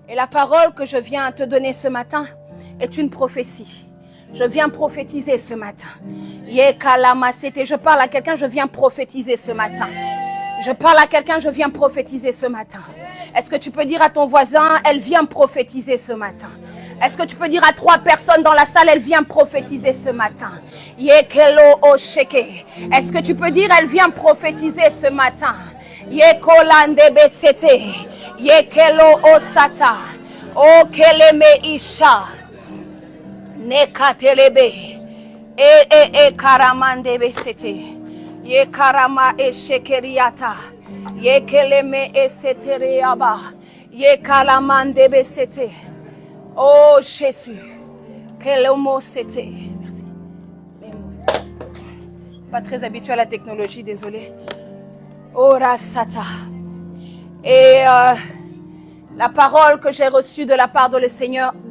Et la parole que je viens te donner ce matin est une prophétie. Je viens prophétiser ce matin. Je parle à quelqu'un, je viens prophétiser ce matin. Je parle à quelqu'un, je viens prophétiser ce matin. Est-ce que tu peux dire à ton voisin, elle vient prophétiser ce matin? Est-ce que tu peux dire à 3 personnes dans la salle, elle vient prophétiser ce matin? Est-ce que tu peux dire, elle vient prophétiser ce matin? Yekelo osata, o keleme isha, nekatelebe, karamande besete, ye karama eshekeriata, ye keleme eseteriaba, ye kalamande besete. Oh Jésus, quel mot c'était. Merci. Pas très habitué à la technologie, désolé. Ora sata. Et la parole que j'ai reçue de la part du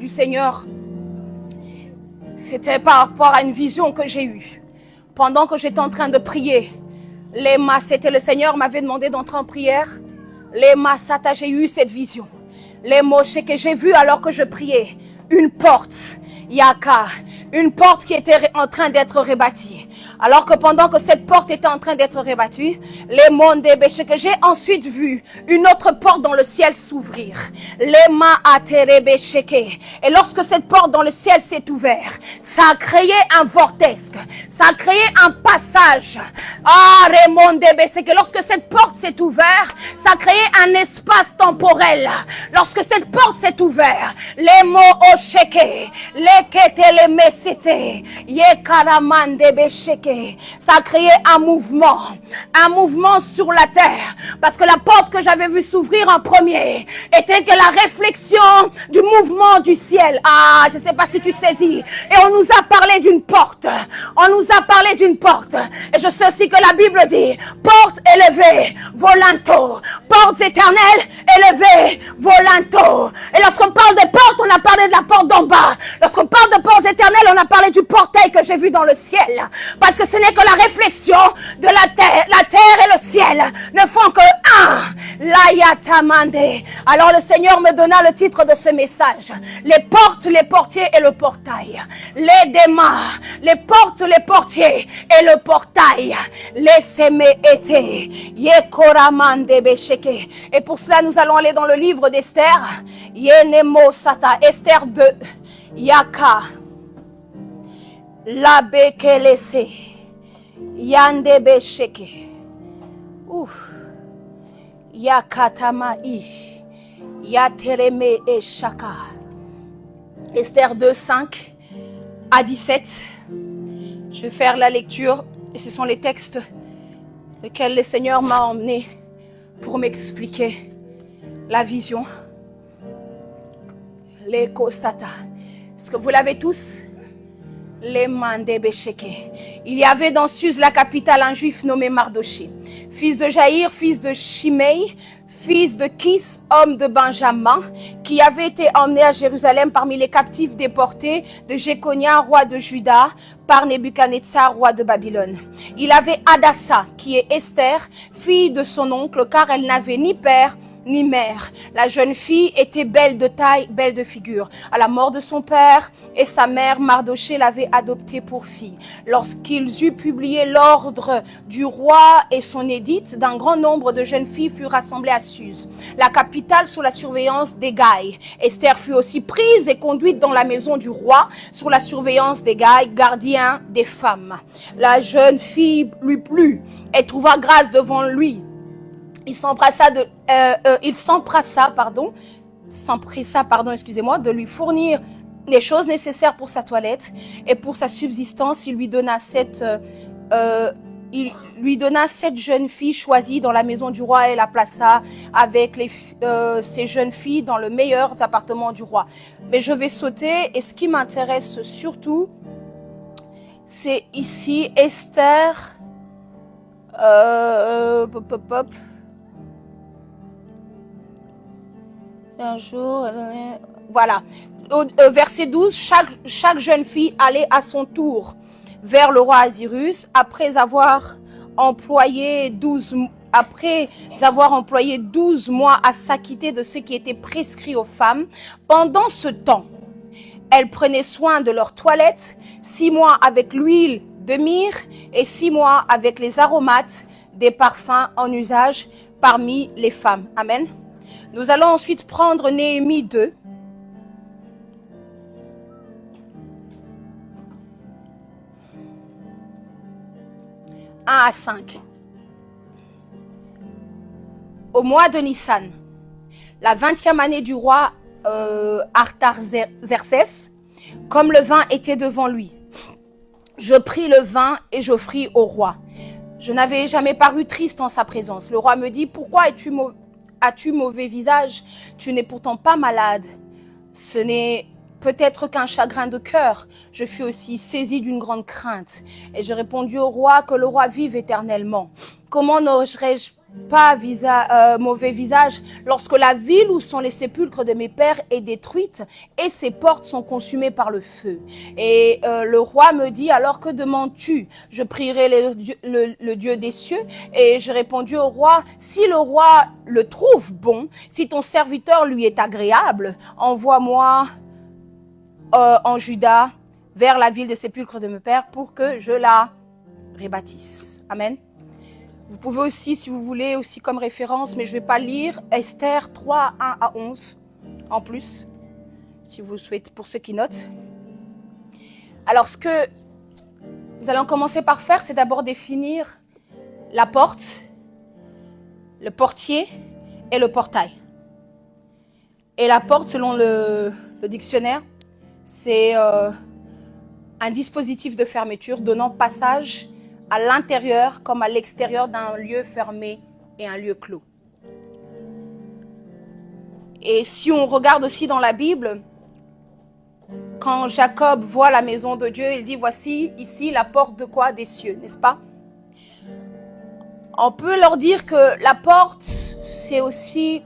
Seigneur, c'était par rapport à une vision que j'ai eue. Pendant que j'étais en train de prier, c'était le Seigneur m'avait demandé d'entrer en prière. J'ai eu cette vision. Les mots que j'ai vu alors que je priais, une porte, une porte qui était en train d'être rebâtie. Alors que pendant que cette porte était en train d'être rebattue, les mondes des péchés que j'ai ensuite vu une autre porte dans le ciel s'ouvrir. Les mains à Terebécheke. Et lorsque cette porte dans le ciel s'est ouverte, ça a créé un vortex, ça a créé un passage. Ah, Raymond Débé, c'est que lorsque cette porte s'est ouverte, ça a créé un espace temporel. Lorsque cette porte s'est ouverte, les mots au cheke, les ketele mesite, ye karaman Débé cheke. Ça a créé un mouvement sur la terre. Parce que la porte que j'avais vue s'ouvrir en premier était que la réflexion du mouvement du ciel. Ah, je ne sais pas si tu saisis. Et on nous a parlé d'une porte. On nous a parlé d'une porte. Et je sais aussi que la Bible dit, porte élevée, volanto. Portes éternelles, élevées, volanto. Et lorsqu'on parle de porte, on a parlé de la porte d'en bas. Lorsqu'on parle de portes éternelles, on a parlé du portail que j'ai vu dans le ciel. Parce que ce n'est que la réflexion de la terre. La terre et le ciel ne font que un. L'ayatamande. Alors le Seigneur me donna le titre de ce message. Les portes, les portiers et le portail. Les démas, les portes, les portiers et le portail. Les semé été. Yekoramande besheke. Et pour cela, nous allons aller dans le livre d'Esther. Yenemo sata. Esther 2. Yaka. La bekelese. Yande besheke. Ouf. Yakatamai. Yatereme et Shaka. Esther 2, 5 à 17. Je vais faire la lecture et ce sont les textes lesquels le Seigneur m'a emmené pour m'expliquer la vision. Les Kostata. Est-ce que vous l'avez tous? Les Mandebesheke. Il y avait dans Suse, la capitale, un juif nommé Mardoché, fils de Jaïr, fils de Shimei, fils de Kis, homme de Benjamin, qui avait été emmené à Jérusalem parmi les captifs déportés de Jéconia, roi de Juda, par Nebuchadnezzar, roi de Babylone. Il avait Hadassa, qui est Esther, fille de son oncle, car elle n'avait ni père ni mère. La jeune fille était belle de taille, belle de figure. À la mort de son père et sa mère, Mardoché l'avait adoptée pour fille. Lorsqu'ils eurent publié l'ordre du roi et son édite, d'un grand nombre de jeunes filles furent rassemblées à Suse, la capitale, sous la surveillance d'Hégaï. Esther fut aussi prise et conduite dans la maison du roi, sous la surveillance d'Hégaï, gardien des femmes. La jeune fille lui plut et trouva grâce devant lui. Il s'empressa de lui fournir les choses nécessaires pour sa toilette et pour sa subsistance. Il lui donna 7 jeunes filles choisies dans la maison du roi et la plaça avec ces jeunes filles dans le meilleur appartement du roi. Mais je vais sauter et ce qui m'intéresse surtout, c'est ici Esther. Un jour, voilà. Verset 12, chaque jeune fille allait à son tour vers le roi Asirus après avoir employé 12 après avoir employé 12 mois à s'acquitter de ce qui était prescrit aux femmes, pendant ce temps, elles prenaient soin de leur toilette, 6 mois avec l'huile de myrrhe et 6 mois avec les aromates des parfums en usage parmi les femmes. Amen. Nous allons ensuite prendre Néhémie 2. « 1 à 5. Au mois de Nissan, la 20e année du roi Artaxerxès, comme le vin était devant lui, je pris le vin et j'offris au roi. Je n'avais jamais paru triste en sa présence. Le roi me dit, pourquoi as-tu mauvais visage? Tu n'es pourtant pas malade. Ce n'est peut-être qu'un chagrin de cœur. Je fus aussi saisi d'une grande crainte. Et je répondis au roi que le roi vive éternellement. Comment n'aurais-je pas mauvais visage lorsque la ville où sont les sépulcres de mes pères est détruite et ses portes sont consumées par le feu? Et le roi me dit, alors que demandes-tu? Je prierai le Dieu des cieux. Et je répondis au roi, si le roi le trouve bon, si ton serviteur lui est agréable, envoie-moi en Juda vers la ville des sépulcres de mes pères pour que je la rebâtisse. Amen. Vous pouvez aussi, si vous voulez, aussi comme référence, mais je ne vais pas lire, Esther 3, 1 à 11, en plus, si vous souhaitez, pour ceux qui notent. Alors, ce que nous allons commencer par faire, c'est d'abord définir la porte, le portier et le portail. Et la porte, selon le dictionnaire, c'est un dispositif de fermeture donnant passage à l'intérieur comme à l'extérieur d'un lieu fermé et un lieu clos. Et si on regarde aussi dans la Bible, quand Jacob voit la maison de Dieu, il dit, voici ici la porte de quoi? Des cieux, n'est-ce pas? On peut leur dire que la porte, c'est aussi,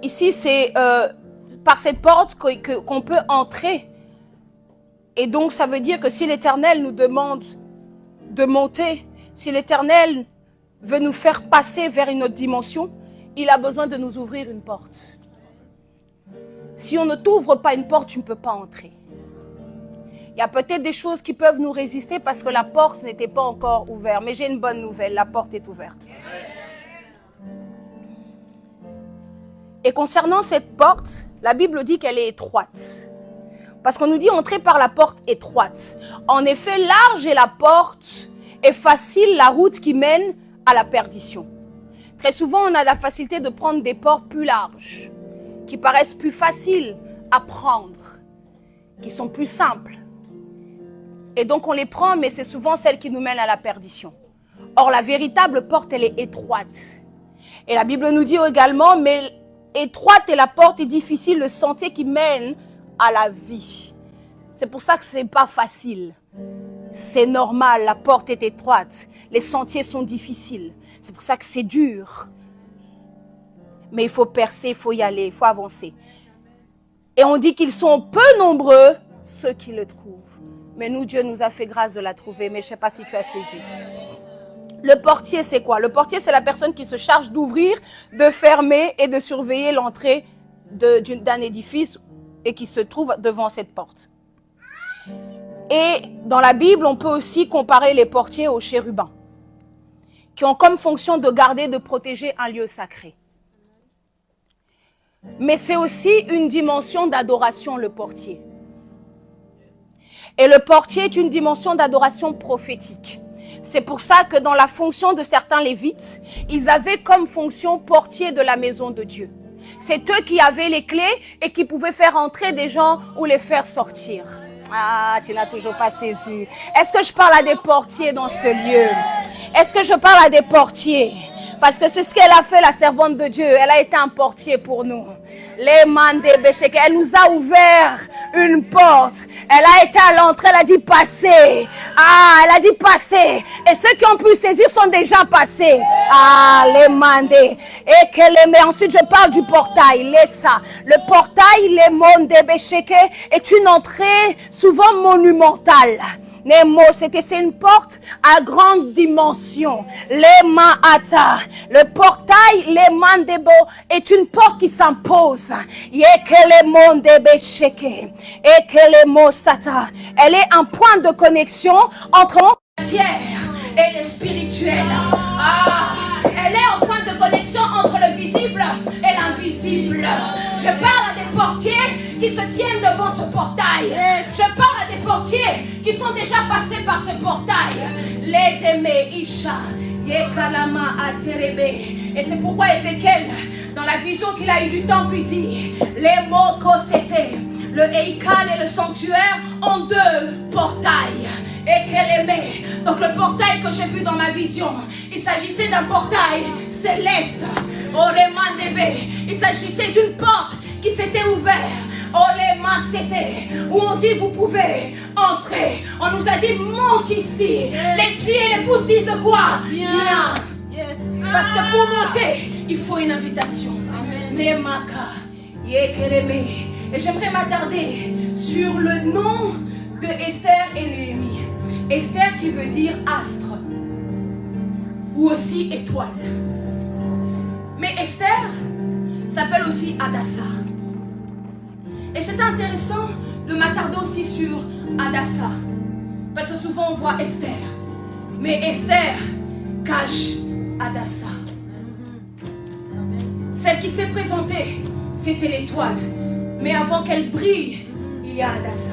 ici c'est par cette porte qu'on peut entrer. Et donc ça veut dire que si l'Éternel nous demande de monter, si l'Éternel veut nous faire passer vers une autre dimension, il a besoin de nous ouvrir une porte. Si on ne t'ouvre pas une porte, tu ne peux pas entrer. Il y a peut-être des choses qui peuvent nous résister parce que la porte n'était pas encore ouverte. Mais j'ai une bonne nouvelle, la porte est ouverte. Et concernant cette porte, la Bible dit qu'elle est étroite. Parce qu'on nous dit entrer par la porte étroite. En effet, large est la porte et facile la route qui mène à la perdition. Très souvent, on a la facilité de prendre des portes plus larges, qui paraissent plus faciles à prendre, qui sont plus simples. Et donc on les prend, mais c'est souvent celles qui nous mènent à la perdition. Or, la véritable porte, elle est étroite. Et la Bible nous dit également, mais étroite est la porte et difficile le sentier qui mène à la vie. C'est pour ça que ce n'est pas facile. C'est normal, la porte est étroite. Les sentiers sont difficiles. C'est pour ça que c'est dur. Mais il faut percer, il faut y aller, il faut avancer. Et on dit qu'ils sont peu nombreux, ceux qui le trouvent. Mais nous, Dieu nous a fait grâce de la trouver. Mais je ne sais pas si tu as saisi. Le portier, c'est quoi? Le portier, c'est la personne qui se charge d'ouvrir, de fermer et de surveiller l'entrée d'un édifice et qui se trouve devant cette porte. Et dans la Bible, on peut aussi comparer les portiers aux chérubins, qui ont comme fonction de garder, de protéger un lieu sacré. Mais c'est aussi une dimension d'adoration, le portier. Et le portier est une dimension d'adoration prophétique. C'est pour ça que dans la fonction de certains lévites, ils avaient comme fonction portier de la maison de Dieu. C'est eux qui avaient les clés et qui pouvaient faire entrer des gens ou les faire sortir. Ah, tu n'as toujours pas saisi. Est-ce que je parle à des portiers dans ce lieu? Est-ce que je parle à des portiers? Parce que c'est ce qu'elle a fait, la servante de Dieu. Elle a été un portier pour nous. Elle nous a ouvert une porte. Elle a été à l'entrée, elle a dit passer. Ah, elle a dit passer. Et ceux qui ont pu saisir sont déjà passés. Ah, les mandés. Mais ensuite je parle du portail. Laissa. Le portail, les mondes est une entrée souvent monumentale. Nemo, c'est une porte à grande dimension. Les Maata, le portail, les Mandebo, est une porte qui s'impose. Yekelemo Ndebesheke, Ekelemo Sata. Elle est un point de connexion entre la matière et le spirituel. Elle est un point de connexion entre le visible et l'invisible. Je parle à des portiers qui se tiennent devant ce portail. Je parle à des portiers qui sont déjà passés par ce portail. Les Deme Isha, Yekalama Aterebe. Et c'est pourquoi Ézéchiel, dans la vision qu'il a eue du temple, il dit, les mots c'était le Eikal et le sanctuaire ont deux portails. Et qu'elle aimait. Donc le portail que j'ai vu dans ma vision, il s'agissait d'un portail céleste. Il s'agissait d'une porte qui s'était ouverte. Où on dit vous pouvez entrer. On nous a dit monte ici. Les filles et l'épouse disent quoi? Viens. Parce que pour monter, il faut une invitation. Nemaka, Yekereme. Et j'aimerais m'attarder sur le nom de Esther et Néhémie. Esther qui veut dire astre ou aussi étoile. Mais Esther s'appelle aussi Hadassa. Et c'est intéressant de m'attarder aussi sur Hadassa. Parce que souvent on voit Esther. Mais Esther cache Hadassa. Celle qui s'est présentée, c'était l'étoile. Mais avant qu'elle brille, il y a Hadassa.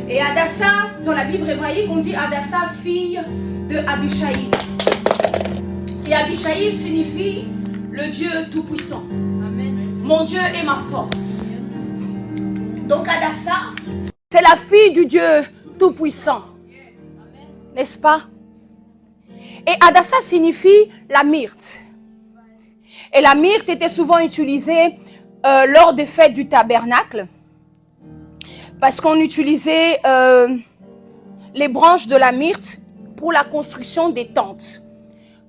Et Hadassa, dans la Bible hébraïque, on dit Hadassa, fille de Abishaïl. Et Abishaïl signifie le Dieu Tout-Puissant. Mon Dieu est ma force. Donc Hadassa, c'est la fille du Dieu Tout-Puissant. N'est-ce pas? Et Hadassa signifie la myrte. Et la myrte était souvent utilisée lors des fêtes du tabernacle. Parce qu'on utilisait les branches de la myrte pour la construction des tentes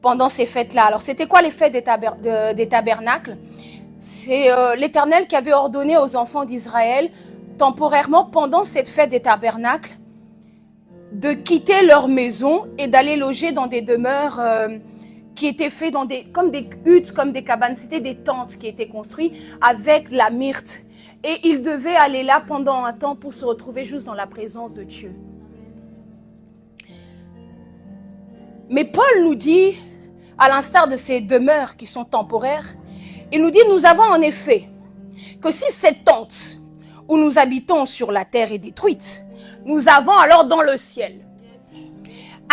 pendant ces fêtes-là. Alors, c'était quoi les fêtes des tabernacles? C'est l'Éternel qui avait ordonné aux enfants d'Israël, temporairement, pendant cette fête des tabernacles, de quitter leur maison et d'aller loger dans des demeures qui étaient faites comme des huttes, comme des cabanes. C'était des tentes qui étaient construites avec la myrte. Et il devait aller là pendant un temps pour se retrouver juste dans la présence de Dieu. Mais Paul nous dit, à l'instar de ces demeures qui sont temporaires, il nous dit, nous avons en effet que si cette tente où nous habitons sur la terre est détruite, nous avons alors dans le ciel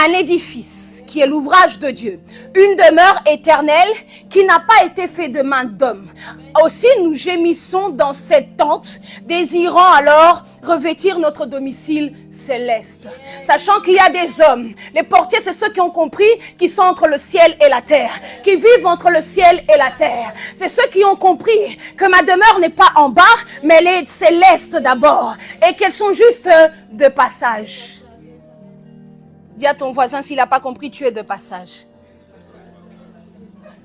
un édifice qui est l'ouvrage de Dieu, une demeure éternelle qui n'a pas été faite de main d'homme. Aussi nous gémissons dans cette tente, désirant alors revêtir notre domicile céleste. Sachant qu'il y a des hommes, les portiers c'est ceux qui ont compris, qui sont entre le ciel et la terre, qui vivent entre le ciel et la terre. C'est ceux qui ont compris que ma demeure n'est pas en bas, mais elle est céleste d'abord, et qu'elles sont juste de passage. Dis à ton voisin, s'il n'a pas compris, tu es de passage.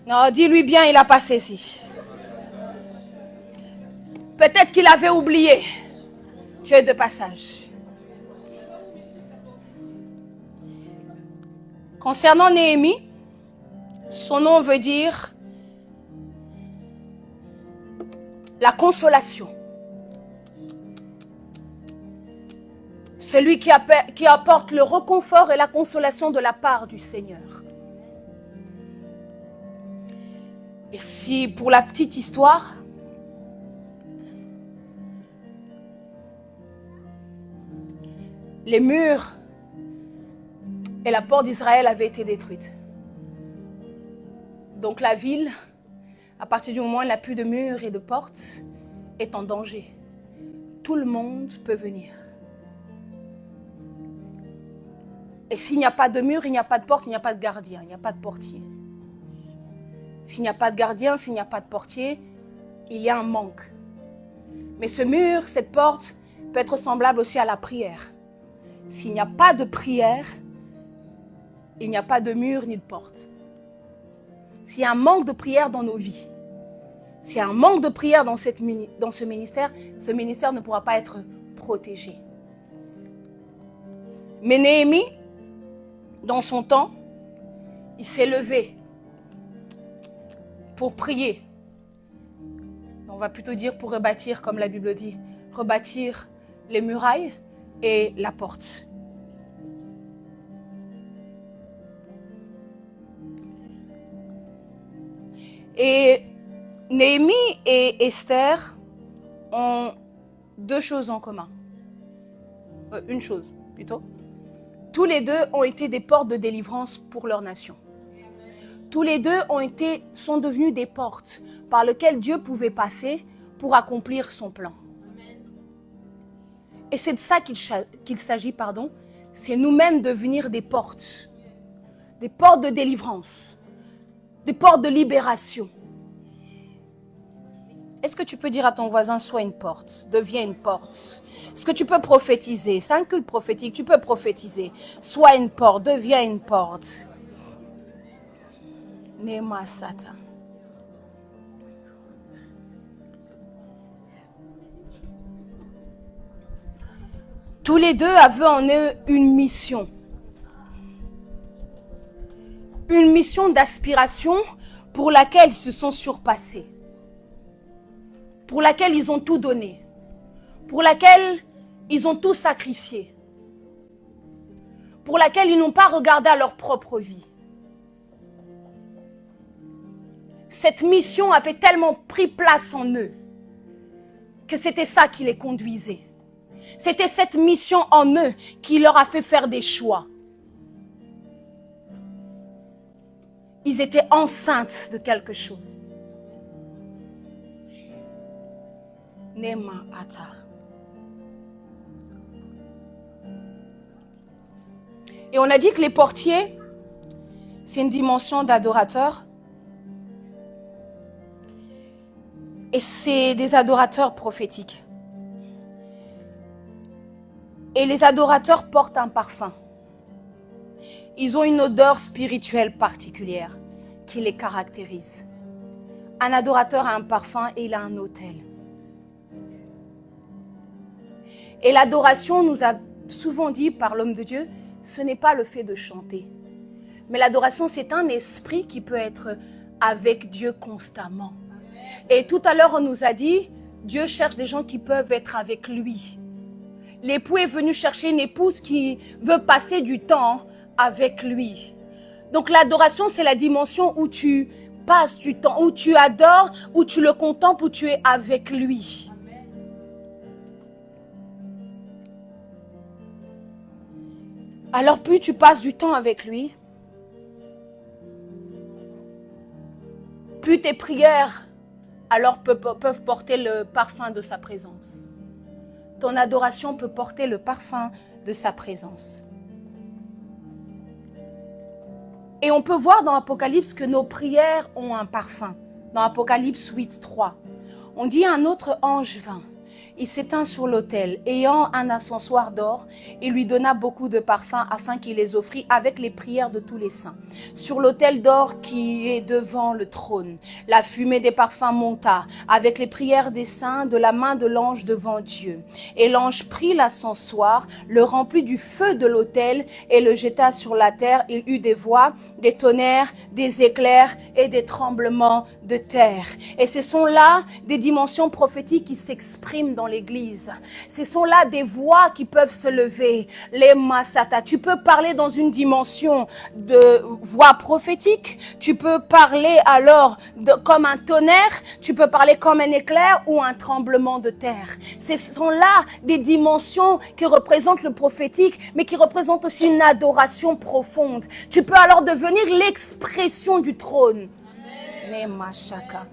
Non, dis-lui bien, il n'a pas saisi. Peut-être qu'il avait oublié. Tu es de passage. Concernant Néhémie, son nom veut dire la consolation. Celui qui apporte le réconfort et la consolation de la part du Seigneur. Et si, pour la petite histoire, les murs et la porte d'Israël avaient été détruites. Donc la ville, à partir du moment où il n'y a plus de murs et de portes, est en danger. Tout le monde peut venir. Et s'il n'y a pas de mur, il n'y a pas de porte, il n'y a pas de gardien, il n'y a pas de portier. S'il n'y a pas de gardien, s'il n'y a pas de portier, il y a un manque. Mais ce mur, cette porte, peut être semblable aussi à la prière. S'il n'y a pas de prière, il n'y a pas de mur ni de porte. S'il y a un manque de prière dans nos vies, s'il y a un manque de prière dans ce ministère ne pourra pas être protégé. Mais Néhémie, dans son temps, il s'est levé pour prier. On va plutôt dire pour rebâtir, comme la Bible dit, rebâtir les murailles et la porte. Et Néhémie et Esther ont deux choses en commun. Une chose, plutôt. Tous les deux ont été des portes de délivrance pour leur nation. Tous les deux sont devenus des portes par lesquelles Dieu pouvait passer pour accomplir son plan. Et c'est de ça qu'il s'agit, c'est nous-mêmes devenir des portes de délivrance, des portes de libération. Est-ce que tu peux dire à ton voisin, sois une porte, deviens une porte? Est-ce que tu peux prophétiser? C'est un culte prophétique, tu peux prophétiser. Sois une porte, deviens une porte. Nema Satan. Tous les deux avaient en eux une mission. Une mission d'aspiration pour laquelle ils se sont surpassés. Pour laquelle ils ont tout donné. Pour laquelle ils ont tout sacrifié. Pour laquelle ils n'ont pas regardé à leur propre vie. Cette mission avait tellement pris place en eux que c'était ça qui les conduisait. C'était cette mission en eux qui leur a fait faire des choix. Ils étaient enceintes de quelque chose. Nema Ata. Et on a dit que les portiers, c'est une dimension d'adorateur. Et c'est des adorateurs prophétiques. Et les adorateurs portent un parfum. Ils ont une odeur spirituelle particulière qui les caractérise. Un adorateur a un parfum et il a un autel. Et l'adoration, nous a souvent dit par l'homme de Dieu, ce n'est pas le fait de chanter. Mais l'adoration, c'est un esprit qui peut être avec Dieu constamment. Et tout à l'heure, on nous a dit, Dieu cherche des gens qui peuvent être avec lui. L'époux est venu chercher une épouse qui veut passer du temps avec lui. Donc l'adoration, c'est la dimension où tu passes du temps, où tu adores, où tu le contemples, où tu es avec lui. Alors plus tu passes du temps avec lui, plus tes prières alors peuvent porter le parfum de sa présence. Ton adoration peut porter le parfum de sa présence. Et on peut voir dans Apocalypse que nos prières ont un parfum. Dans Apocalypse 8:3, on dit un autre ange vint. Il s'étint sur l'autel, ayant un ascensoir d'or, et lui donna beaucoup de parfums afin qu'il les offrît avec les prières de tous les saints. Sur l'autel d'or qui est devant le trône, la fumée des parfums monta, avec les prières des saints de la main de l'ange devant Dieu. Et l'ange prit l'ascensoir, le remplit du feu de l'autel et le jeta sur la terre. Il eut des voix, des tonnerres, des éclairs et des tremblements de terre. Et ce sont là des dimensions prophétiques qui s'expriment dans l'église. Ce sont là des voix qui peuvent se lever. Les masata. Tu peux parler dans une dimension de voix prophétique. Tu peux parler alors comme un tonnerre. Tu peux parler comme un éclair ou un tremblement de terre. Ce sont là des dimensions qui représentent le prophétique, mais qui représentent aussi une adoration profonde. Tu peux alors devenir l'expression du trône. Les machaka.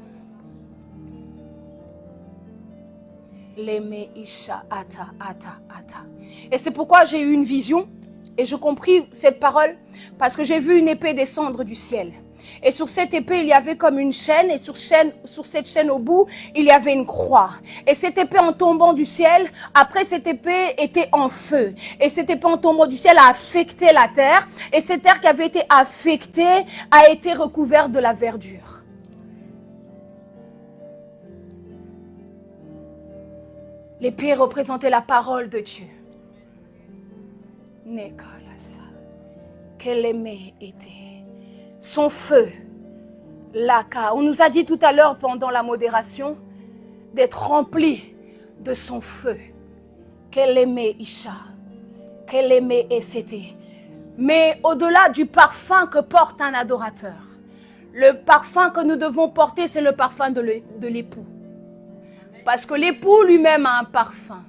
Et c'est pourquoi j'ai eu une vision et je compris cette parole parce que j'ai vu une épée descendre du ciel. Et sur cette épée, il y avait comme une chaîne et sur cette chaîne au bout, il y avait une croix. Et cette épée en tombant du ciel, après cette épée était en feu. Et cette épée en tombant du ciel a affecté la terre. Et cette terre qui avait été affectée a été recouverte de la verdure. L'épée représentait la parole de Dieu. Nekalasa. Quel aimé était. Son feu. Laka. On nous a dit tout à l'heure pendant la modération d'être rempli de son feu. Quel aimé Isha. Quel aimé Essété. Mais au-delà du parfum que porte un adorateur, le parfum que nous devons porter, c'est le parfum de l'époux. Parce que l'époux lui-même a un parfum.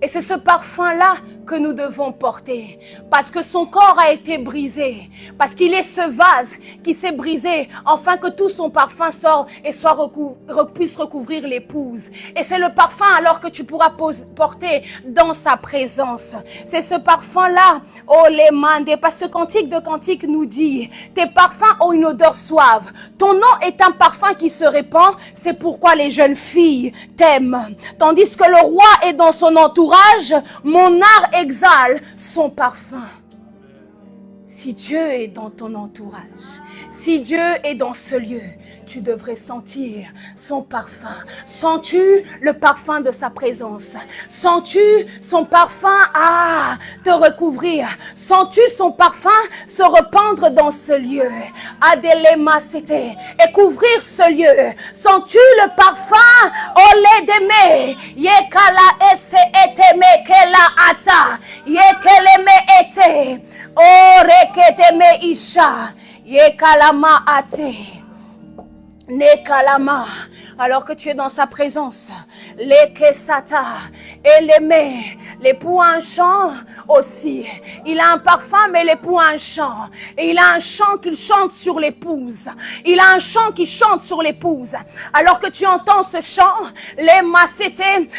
Et c'est ce parfum-là que nous devons porter. Parce que son corps a été brisé. Parce qu'il est ce vase qui s'est brisé. Afin que tout son parfum sorte et puisse recouvrir l'épouse. Et c'est le parfum alors que tu pourras porter dans sa présence. C'est ce parfum-là. Oh les mandés. Parce que Cantique de Cantique nous dit. Tes parfums ont une odeur suave. Ton nom est un parfum qui se répand. C'est pourquoi les jeunes filles t'aiment. Tandis que le roi est dans son entourage. Mon art exhale son parfum. Si Dieu est dans ton entourage, si Dieu est dans ce lieu, tu devrais sentir son parfum. Sens-tu le parfum de sa présence? Sens-tu son parfum te recouvrir? Sens-tu son parfum se répandre dans ce lieu? Adélema c'était et couvrir ce lieu. Sens-tu le parfum? Olé d'aimer. Yekala esse eteme kela ata. Yekeleme ete. Oreketeme isha. Yekalama ate. Nekalama, alors que tu es dans sa présence, Lekesata, et l'aimé, l'époux a un chant aussi, il a un parfum mais l'époux a un chant, et il a un chant qu'il chante sur l'épouse, il a un chant qui chante sur l'épouse, alors que tu entends ce chant, les massétés,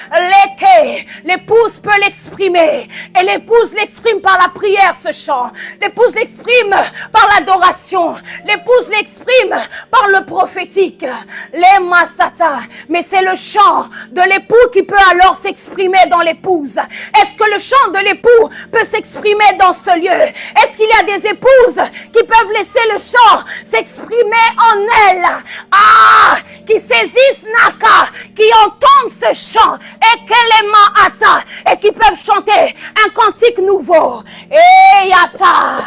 l'épouse peut l'exprimer, et l'épouse l'exprime par la prière ce chant, l'épouse l'exprime par l'adoration, l'épouse l'exprime par le prophétique. Les massata, mais c'est le chant de l'époux qui peut alors s'exprimer dans l'épouse. Est-ce que le chant de l'époux peut s'exprimer dans ce lieu? Est-ce qu'il y a des épouses qui peuvent laisser le chant s'exprimer en elles? Qui saisissent Naka, qui entendent ce chant et qu'elle ata et qui peuvent chanter un cantique nouveau. Et yata,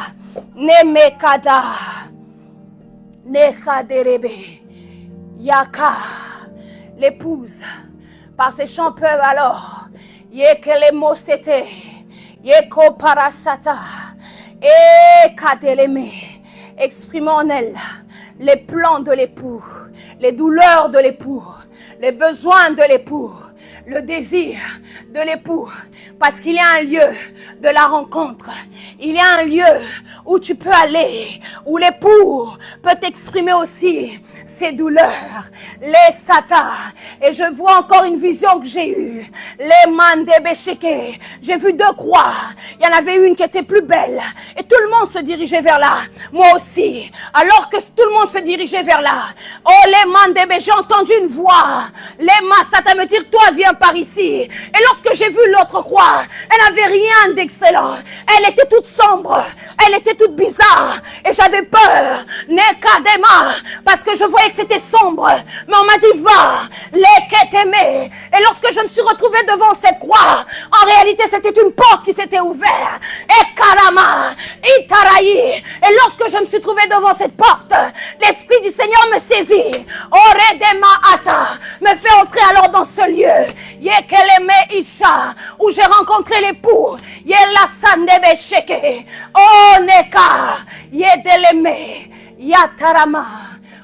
nemekada, nekaderebe. Yaka, l'épouse, par ses chants peuvent alors, yekelemo sete, yeko parasata, et kadeleme, exprimer en elle les plans de l'époux, les douleurs de l'époux, les besoins de l'époux, le désir de l'époux, parce qu'il y a un lieu de la rencontre, il y a un lieu où tu peux aller, où l'époux peut t'exprimer aussi ses douleurs, les sata. Et je vois encore une vision que j'ai eue, les mandébéchéké. J'ai vu deux croix, il y en avait une qui était plus belle, et tout le monde se dirigeait vers là, moi aussi, alors que tout le monde se dirigeait vers là, oh les mandébé, j'ai entendu une voix, les massata me dire, toi viens par ici, et lorsque j'ai vu l'autre croix, elle n'avait rien d'excellent, elle était toute sombre, elle était toute bizarre, et j'avais peur, nekadema, parce que je voyais que c'était sombre, mais on m'a dit va, leketemé, et lorsque je me suis retrouvée devant cette croix, en réalité c'était une porte qui s'était ouverte, et karama, itaraï, et lorsque je me suis trouvée devant cette porte, l'Esprit du Seigneur me saisit, oredema ata, me fait entrer alors dans ce lieu, yekeleme isha, où j'ai rencontré l'époux, yelasandebe sheke, oh neka, yedeleme, yatarama,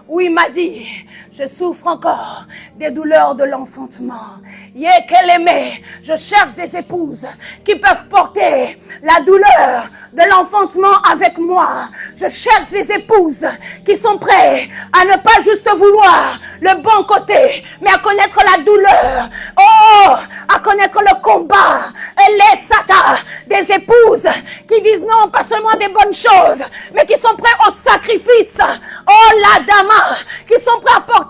où il m'a dit, je souffre encore des douleurs de l'enfantement. Yekeleme, je cherche des épouses qui peuvent porter la douleur de l'enfantement avec moi. Je cherche des épouses qui sont prêtes à ne pas juste vouloir le bon côté, mais à connaître la douleur. Oh, à connaître le combat. Et les sata, des épouses qui disent non, pas seulement des bonnes choses, mais qui sont prêtes au sacrifice. Oh, la dama, qui sont prêts à porter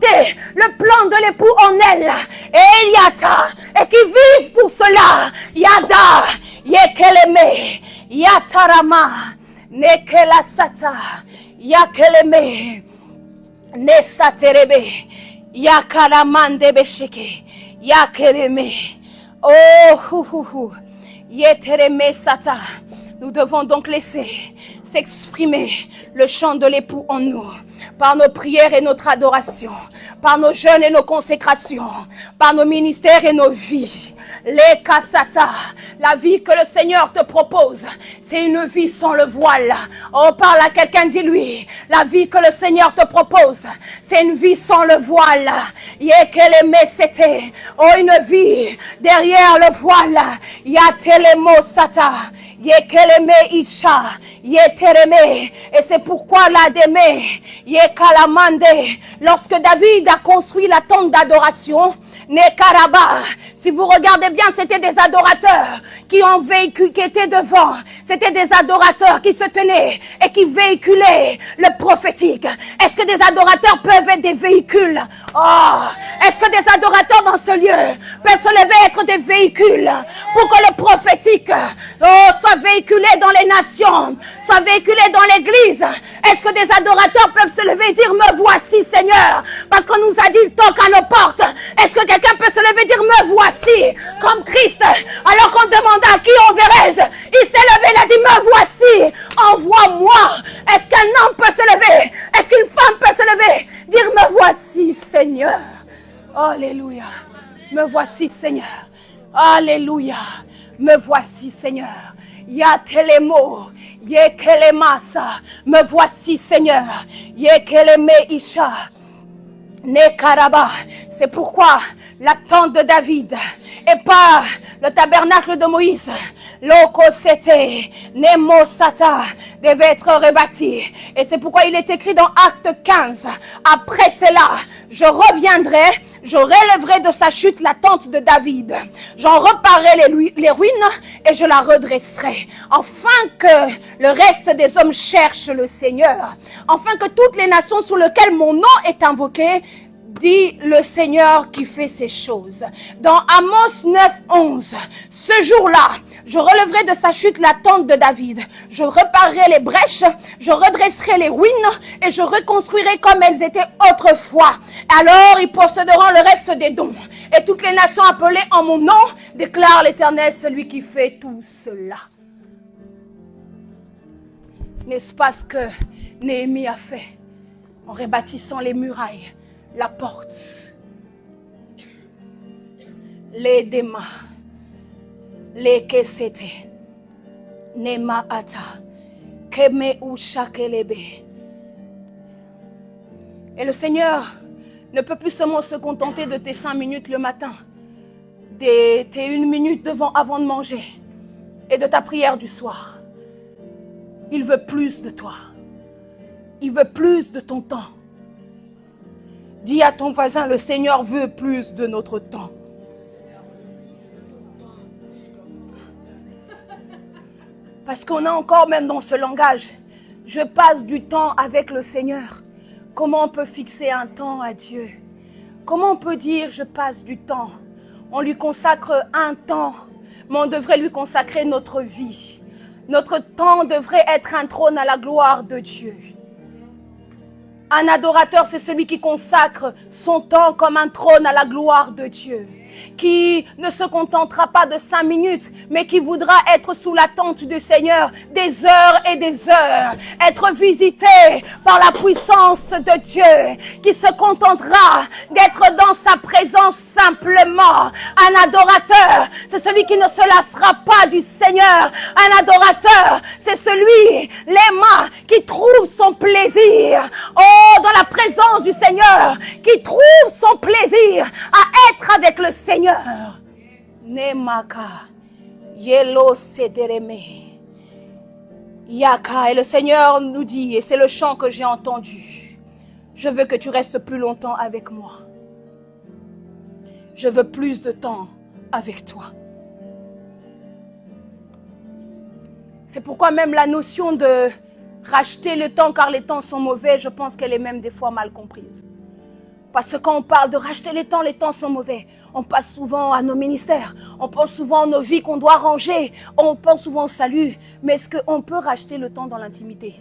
le plan de l'époux en elle, et yata, et qui vivent pour cela, yada, yekeleme, yatarama, nekelasata, yakeleme, nesaterebe, yakaramande besheke, yakeleme, oh, Yetereme sata. Nous devons donc laisser s'exprimer le chant de l'époux en nous, par nos prières et notre adoration, par nos jeûnes et nos consécrations, par nos ministères et nos vies. Les kasata, la vie que le Seigneur te propose, c'est une vie sans le voile. Oh, parle à quelqu'un, dis-lui, la vie que le Seigneur te propose, c'est une vie sans le voile. Oh, une vie derrière le voile. Yatelemo sata. Yekeleme isha, yetereme, et c'est pourquoi l'ademe, yekalamande, lorsque David a construit la tente d'adoration, Nekaraba, si vous regardez bien, c'était des adorateurs qui ont vécu, qui étaient devant, c'était des adorateurs qui se tenaient et qui véhiculaient le prophétique. Est-ce que des adorateurs peuvent être des véhicules? Oh, est-ce que des adorateurs dans ce lieu peuvent se lever et être des véhicules pour que le prophétique soit véhiculé dans les nations, soit véhiculé dans l'église? Est-ce que des adorateurs peuvent se lever et dire, me voici Seigneur, parce qu'on nous a dit, toque à nos portes? Est-ce que quelqu'un peut se lever et dire, me voici, comme Christ, alors qu'on demanda à qui enverrai-je? Il s'est levé, il a dit, me voici, envoie-moi. Est-ce qu'un homme peut se lever? Est-ce qu'une femme peut se lever? Dire, me voici Seigneur. Alléluia. Me voici Seigneur. Alléluia. Me voici Seigneur. Yatelemo, yekelemasa. Me voici Seigneur. Yekeleme isha. Nekaraba. C'est pourquoi la tente de David et pas le tabernacle de Moïse, l'okosete, nemosata, devait être rebâti. Et c'est pourquoi il est écrit dans Acte 15, après cela, je reviendrai, je relèverai de sa chute la tente de David. J'en reparerai les ruines et je la redresserai. Afin que le reste des hommes cherchent le Seigneur. Afin que toutes les nations sous lesquelles mon nom est invoqué, dit le Seigneur qui fait ces choses. Dans Amos 9:11, ce jour-là, je relèverai de sa chute la tente de David. Je reparerai les brèches, je redresserai les ruines et je reconstruirai comme elles étaient autrefois. Alors ils posséderont le reste des dons. Et toutes les nations appelées en mon nom, déclare l'Éternel, celui qui fait tout cela. N'est-ce pas ce que Néhémie a fait en rebâtissant les murailles? La porte, les dema, les kesete, nema ata, keme ushakelebe. Et le Seigneur ne peut plus seulement se contenter de tes 5 minutes le matin, de tes 1 minute avant de manger et de ta prière du soir. Il veut plus de toi. Il veut plus de ton temps. Dis à ton voisin, le Seigneur veut plus de notre temps. Parce qu'on a encore même dans ce langage, je passe du temps avec le Seigneur. Comment on peut fixer un temps à Dieu? Comment on peut dire je passe du temps? On lui consacre un temps, mais on devrait lui consacrer notre vie. Notre temps devrait être un trône à la gloire de Dieu. Un adorateur, c'est celui qui consacre son temps comme un trône à la gloire de Dieu. Qui ne se contentera pas de 5 minutes, mais qui voudra être sous la tente du Seigneur des heures et des heures. Être visité par la puissance de Dieu. Qui se contentera d'être dans sa présence simplement. Un adorateur, c'est celui qui ne se lassera pas du Seigneur. Un adorateur, c'est celui, l'aimant, qui trouve son plaisir. Oh, dans la présence du Seigneur. Qui trouve son plaisir à être avec le Seigneur. Nemaka, Yelo Sedereme, Yaka. Et le Seigneur nous dit, et c'est le chant que j'ai entendu, je veux que tu restes plus longtemps avec moi. Je veux plus de temps avec toi. C'est pourquoi même la notion de racheter le temps car les temps sont mauvais, je pense qu'elle est même des fois mal comprise. Parce que quand on parle de racheter les temps sont mauvais. On passe souvent à nos ministères. On pense souvent à nos vies qu'on doit ranger. On pense souvent au salut. Mais est-ce qu'on peut racheter le temps dans l'intimité?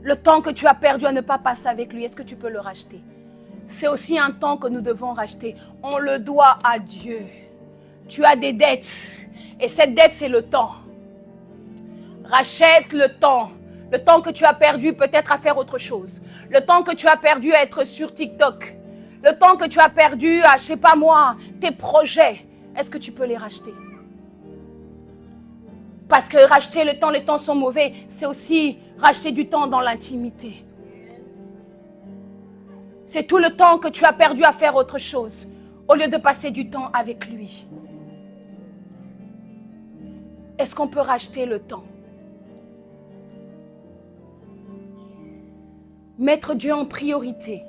Le temps que tu as perdu à ne pas passer avec lui, est-ce que tu peux le racheter? C'est aussi un temps que nous devons racheter. On le doit à Dieu. Tu as des dettes. Et cette dette, c'est le temps. Rachète le temps. Le temps que tu as perdu peut-être à faire autre chose. Le temps que tu as perdu à être sur TikTok. Le temps que tu as perdu à, je sais pas moi, tes projets. Est-ce que tu peux les racheter? Parce que racheter le temps, les temps sont mauvais. C'est aussi racheter du temps dans l'intimité. C'est tout le temps que tu as perdu à faire autre chose, au lieu de passer du temps avec lui. Est-ce qu'on peut racheter le temps? Mettre Dieu en priorité.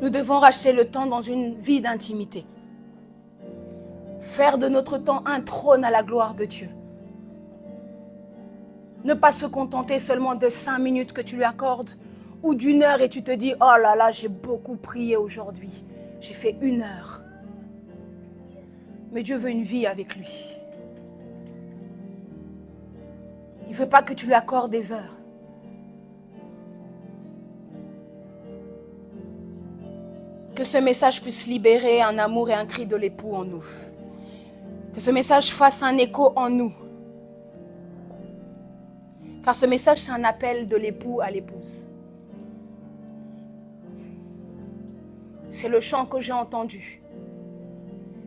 Nous devons racheter le temps dans une vie d'intimité. Faire de notre temps un trône à la gloire de Dieu. Ne pas se contenter seulement de 5 minutes que tu lui accordes ou d'1 heure et tu te dis « Oh là là, j'ai beaucoup prié aujourd'hui. J'ai fait 1 heure. » Mais Dieu veut une vie avec lui. Il ne veut pas que tu lui accordes des heures. Que ce message puisse libérer un amour et un cri de l'époux en nous. Que ce message fasse un écho en nous. Car ce message, c'est un appel de l'époux à l'épouse. C'est le chant que j'ai entendu.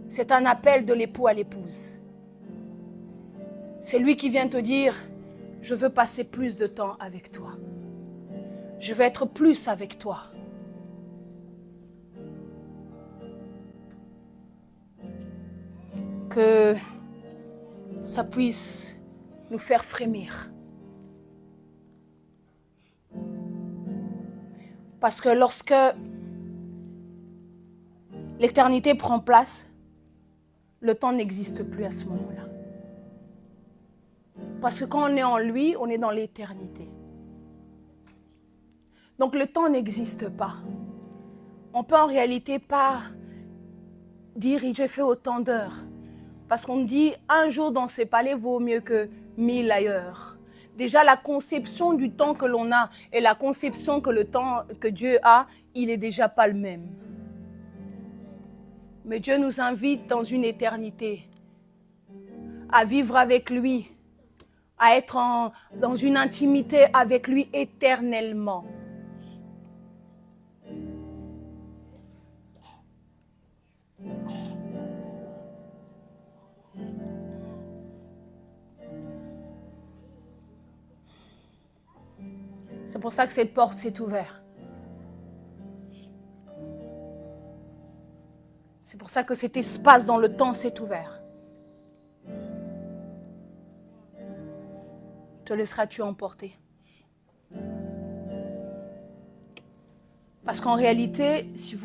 C'est un appel de l'époux à l'épouse. C'est lui qui vient te dire, je veux passer plus de temps avec toi. Je veux être plus avec toi. Que ça puisse nous faire frémir. Parce que lorsque l'éternité prend place, le temps n'existe plus à ce moment-là. Parce que quand on est en lui, on est dans l'éternité. Donc le temps n'existe pas. On peut en réalité pas dire j'ai fait autant d'heures. Parce qu'on dit un jour dans ces palais vaut mieux que 1000 ailleurs. Déjà la conception du temps que l'on a et la conception que le temps que Dieu a, il n'est déjà pas le même. Mais Dieu nous invite dans une éternité à vivre avec lui, à être dans une intimité avec lui éternellement. C'est pour ça que cette porte s'est ouverte. C'est pour ça que cet espace dans le temps s'est ouvert. Te laisseras-tu emporter? Parce qu'en réalité, si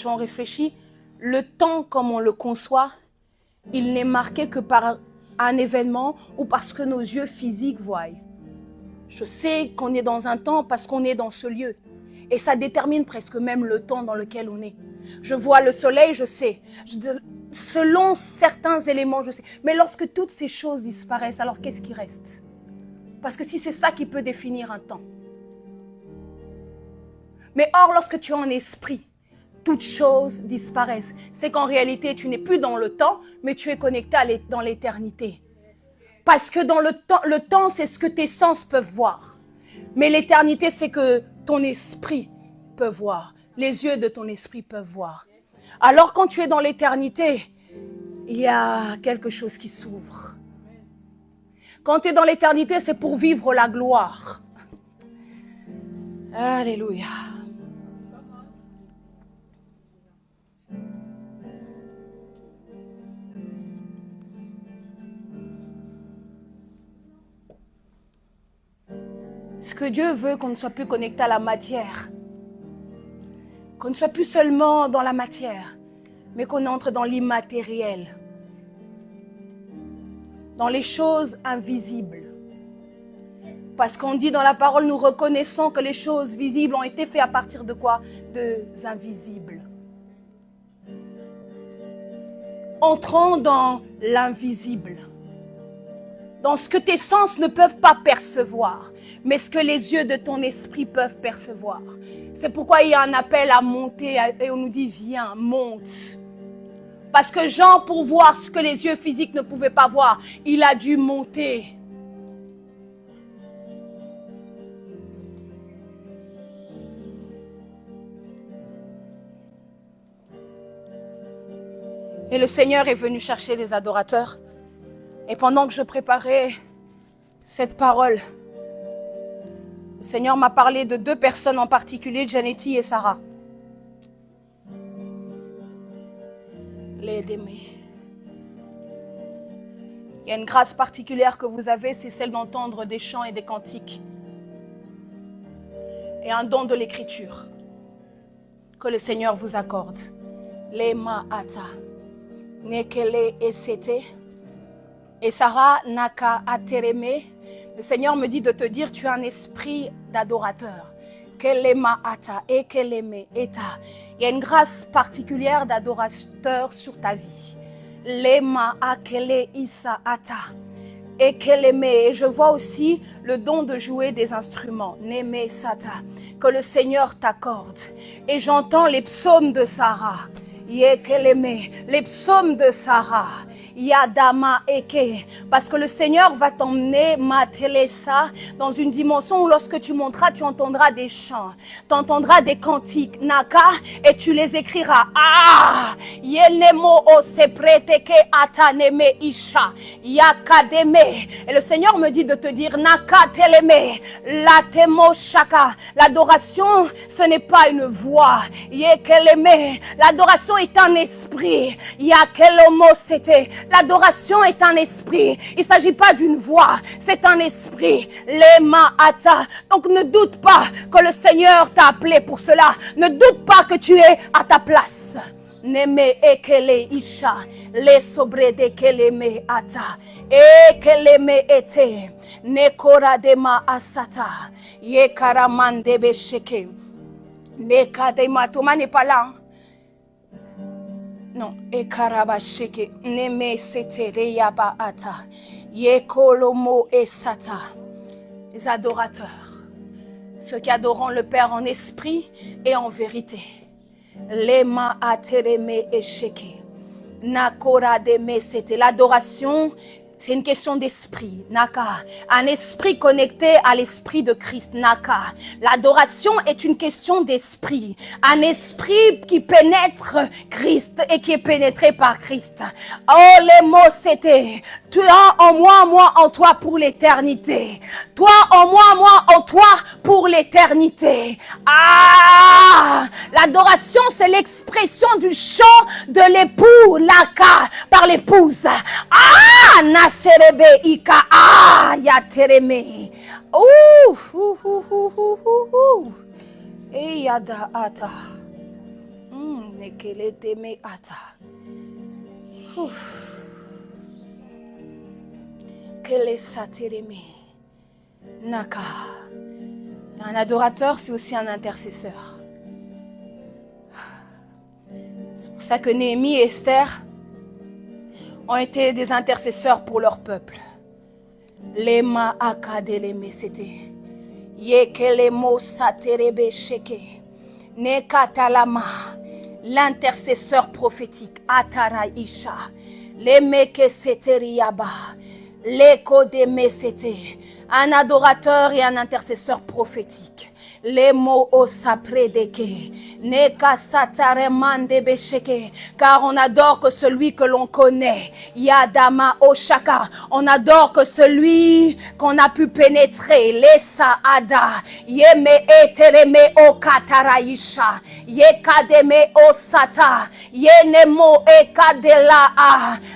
on réfléchit, le temps comme on le conçoit, il n'est marqué que par un événement ou parce que nos yeux physiques voient. Je sais qu'on est dans un temps parce qu'on est dans ce lieu. Et ça détermine presque même le temps dans lequel on est. Je vois le soleil, je sais. Selon certains éléments, je sais. Mais lorsque toutes ces choses disparaissent, alors qu'est-ce qui reste? Parce que si c'est ça qui peut définir un temps. Mais or, lorsque tu es en esprit, toutes choses disparaissent. C'est qu'en réalité, tu n'es plus dans le temps, mais tu es connecté dans l'éternité. Parce que dans le temps, c'est ce que tes sens peuvent voir. Mais l'éternité, c'est que ton esprit peut voir. Les yeux de ton esprit peuvent voir. Alors quand tu es dans l'éternité, il y a quelque chose qui s'ouvre. Quand tu es dans l'éternité, c'est pour vivre la gloire. Alléluia. Ce que Dieu veut, qu'on ne soit plus connecté à la matière. Qu'on ne soit plus seulement dans la matière, mais qu'on entre dans l'immatériel. Dans les choses invisibles. Parce qu'on dit dans la parole, nous reconnaissons que les choses visibles ont été faites à partir de quoi? Des invisibles. Entrons dans l'invisible. Dans ce que tes sens ne peuvent pas percevoir. mais ce que les yeux de ton esprit peuvent percevoir. C'est pourquoi il y a un appel à monter et on nous dit viens, monte. Parce que Jean, pour voir ce que les yeux physiques ne pouvaient pas voir, il a dû monter. Et le Seigneur est venu chercher les adorateurs. Et pendant que je préparais cette parole, le Seigneur m'a parlé de 2 personnes en particulier, Janetti et Sarah. Il y a une grâce particulière que vous avez, c'est celle d'entendre des chants et des cantiques. Et un don de l'écriture que le Seigneur vous accorde. Lema ata, nekele esete. Et Sarah naka atereme. Le Seigneur me dit de te dire, tu as un esprit d'adorateur. Kelema ata et keleme eta. Il y a une grâce particulière d'adorateur sur ta vie. Lema akele isa ata. Et keleme. Et je vois aussi le don de jouer des instruments. Neme sata. Que le Seigneur t'accorde. Et j'entends les psaumes de Sarah. Ye keleme. Les psaumes de Sarah. Yadama Eke, parce que le Seigneur va t'emmener Matelesa dans une dimension où lorsque tu monteras, tu entendras des chants, tu entendras des cantiques, Naka, et tu les écriras. Ah, Yenemo o sepreteke ataneme isha, Yakademe. Et le Seigneur me dit de te dire Naka teleme, latemo shaka. L'adoration, ce n'est pas une voix. Yekeleme, l'adoration est un esprit. Yakelomo c'était. L'adoration est un esprit. Il ne s'agit pas d'une voix, c'est un esprit. Lema ata. Donc ne doute pas que le Seigneur t'a appelé pour cela. Ne doute pas que tu es à ta place. Neme ekele isha. Le sobre de keleme ata. Ekeleme ete. Nekora dema asata. Yekaramande besheke. Nekadema. Thomas n'est pas là. Non, ekarabasheke neme setere yaba ata yekolomo esata. Les adorateurs, ceux qui adorent le Père en esprit et en vérité. Lema atereme esheke nakora deme sete. L'adoration, c'est une question d'esprit, Naka. Un esprit connecté à l'esprit de Christ, Naka. L'adoration est une question d'esprit. Un esprit qui pénètre Christ et qui est pénétré par Christ. Oh, les mots c'était, tu as en moi en toi pour l'éternité. Toi en moi en toi pour l'éternité. Ah, l'adoration c'est l'expression du chant de l'époux, Naka, par l'épouse. Ah, Naserebe ika ya tereme. E yada ata. Nekele teme ata. Kele satereme. Naka. Un adorateur, c'est aussi un intercesseur. C'est pour ça que Néhémie et Esther ont été des intercesseurs pour leur peuple. Lema akadeleme c'était. Yekelemo saterebe sheke. Nekatalama. L'intercesseur prophétique. Ataraisha. Lemeke seteriaba. Leko deme c'était. Un adorateur et un intercesseur prophétique. Les mots au sapredeke, neka sataremande besheke, car on adore que celui que l'on connaît. Yadama oshaka, on adore que celui qu'on a pu pénétrer. Lesa ada, yeme etereme o kataraisha, yekademe o sata, yenemo ekadela.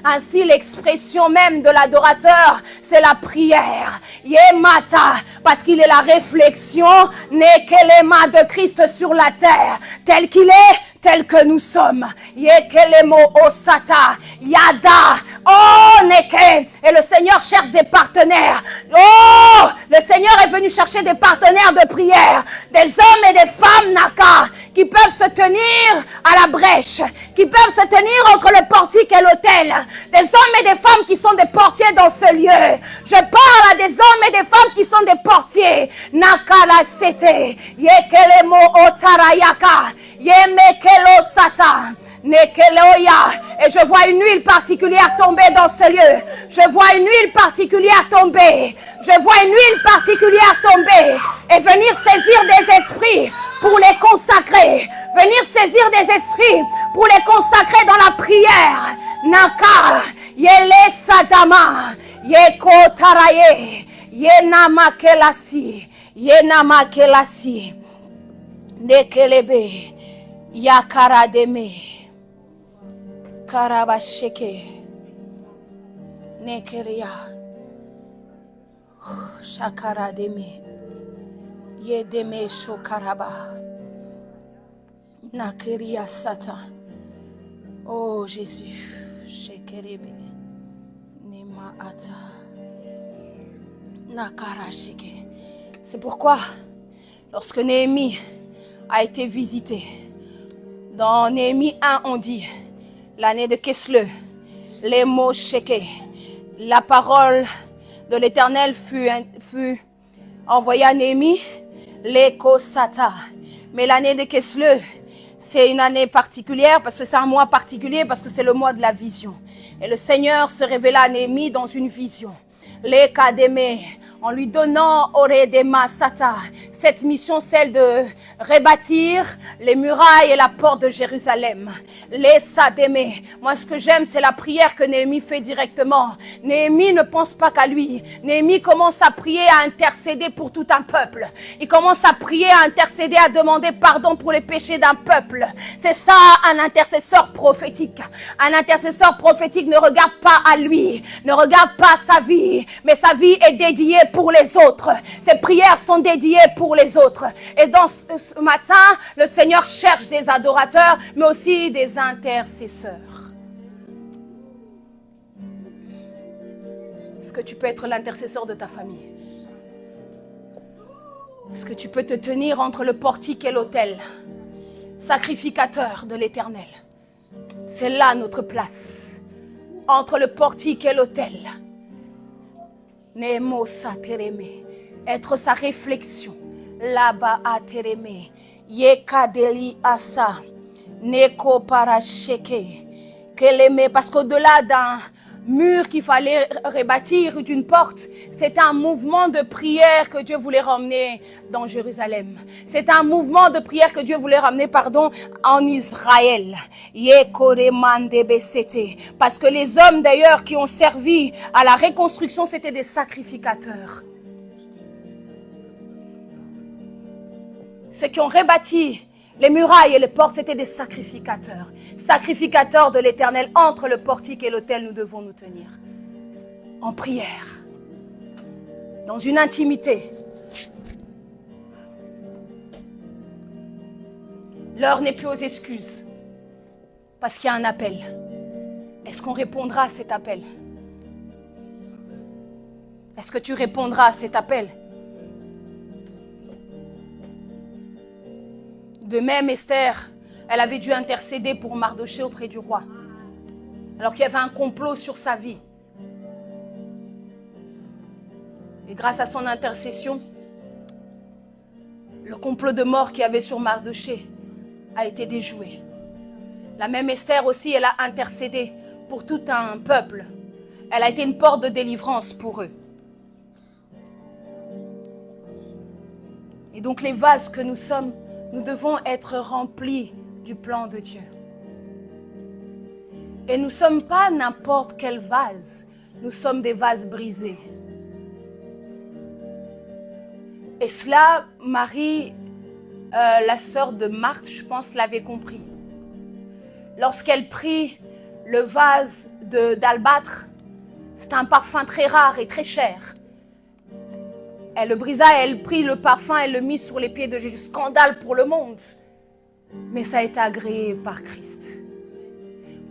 Ainsi l'expression même de l'adorateur, c'est la prière. Yemata, parce qu'il est la réflexion Nekelema de Christ sur la terre, tel qu'il est, tel que nous sommes. Yekelemo osata, yada, oh neke. Et le Seigneur cherche des partenaires. Oh, le Seigneur est venu chercher des partenaires de prière, des hommes et des femmes naka, qui peuvent se tenir à la brèche, qui qui peuvent se tenir entre le portique et l'autel. Des hommes et des femmes qui sont des portiers dans ce lieu. Je parle à des hommes et des femmes qui sont des portiers. Nakala sete, yekelemo otarayaka, yemekelo sata. Nekeloya. Et je vois une huile particulière tomber dans ce lieu. Je vois une huile particulière tomber. Je vois une huile particulière tomber. Et venir saisir des esprits pour les consacrer. Venir saisir des esprits pour les consacrer dans la prière. Naka. Yele sadama. Yeko taraye. Yenama kelasi. Yenama kelasi. Nekelebe. Yakarademe. Karabasheke Nekeria Shakarademe Yedeme Shokaraba Nakeria Sata. Oh Jésus, Shekerebe Nema Ata Nakarasheke. C'est pourquoi, lorsque Néhémie a été visité, dans Néhémie 1, on dit l'année de Kesle, les mots sheke, la parole de l'Éternel fut envoyée à Néhémie, l'écho sata. Mais l'année de Kesle, c'est une année particulière parce que c'est un mois particulier, parce que c'est le mois de la vision. Et le Seigneur se révéla à Néhémie dans une vision. Les kadémé, en lui donnant Oredema Sata, cette mission, celle de rebâtir les murailles et la porte de Jérusalem. Les Sadémé. Moi, ce que j'aime, c'est la prière que Néhémie fait directement. Néhémie ne pense pas qu'à lui. Néhémie commence à prier, à intercéder pour tout un peuple. Il commence à prier, à intercéder, à demander pardon pour les péchés d'un peuple. C'est ça, un intercesseur prophétique. Un intercesseur prophétique ne regarde pas à lui, ne regarde pas sa vie, mais sa vie est dédiée pour les autres. Ses prières sont dédiées pour les autres. Et dans ce matin, le Seigneur cherche des adorateurs, mais aussi des intercesseurs. Est-ce que tu peux être l'intercesseur de ta famille? Est-ce que tu peux te tenir entre le portique et l'autel? Sacrificateur de l'Éternel. C'est là notre place. Entre le portique et l'autel. Nemo satereme, être sa réflexion. Là-bas à tereme, yekadeli asa, neko paracheke, keleme, parce qu'au-delà d'un mur qu'il fallait rebâtir, d'une porte, c'est un mouvement de prière que Dieu voulait ramener dans Jérusalem. C'est un mouvement de prière que Dieu voulait ramener, en Israël. Parce que les hommes d'ailleurs qui ont servi à la reconstruction, c'était des sacrificateurs. Ceux qui ont rebâti les murailles et les portes, c'était des sacrificateurs. Sacrificateurs de l'Éternel. Entre le portique et l'autel, nous devons nous tenir. En prière. Dans une intimité. L'heure n'est plus aux excuses. Parce qu'il y a un appel. Est-ce qu'on répondra à cet appel? Est-ce que tu répondras à cet appel? De même, Esther, elle avait dû intercéder pour Mardochée auprès du roi. Alors qu'il y avait un complot sur sa vie. Et grâce à son intercession, le complot de mort qu'il y avait sur Mardochée a été déjoué. La même Esther aussi, elle a intercédé pour tout un peuple. Elle a été une porte de délivrance pour eux. Et donc les vases que nous sommes, nous devons être remplis du plan de Dieu. Et nous ne sommes pas n'importe quel vase. Nous sommes des vases brisés. Et cela, Marie, la sœur de Marthe, je pense, l'avait compris. Lorsqu'elle prit le vase d'albâtre, c'est un parfum très rare et très cher. Elle le brisa, elle prit le parfum, elle le mit sur les pieds de Jésus. Scandale pour le monde. Mais ça a été agréé par Christ.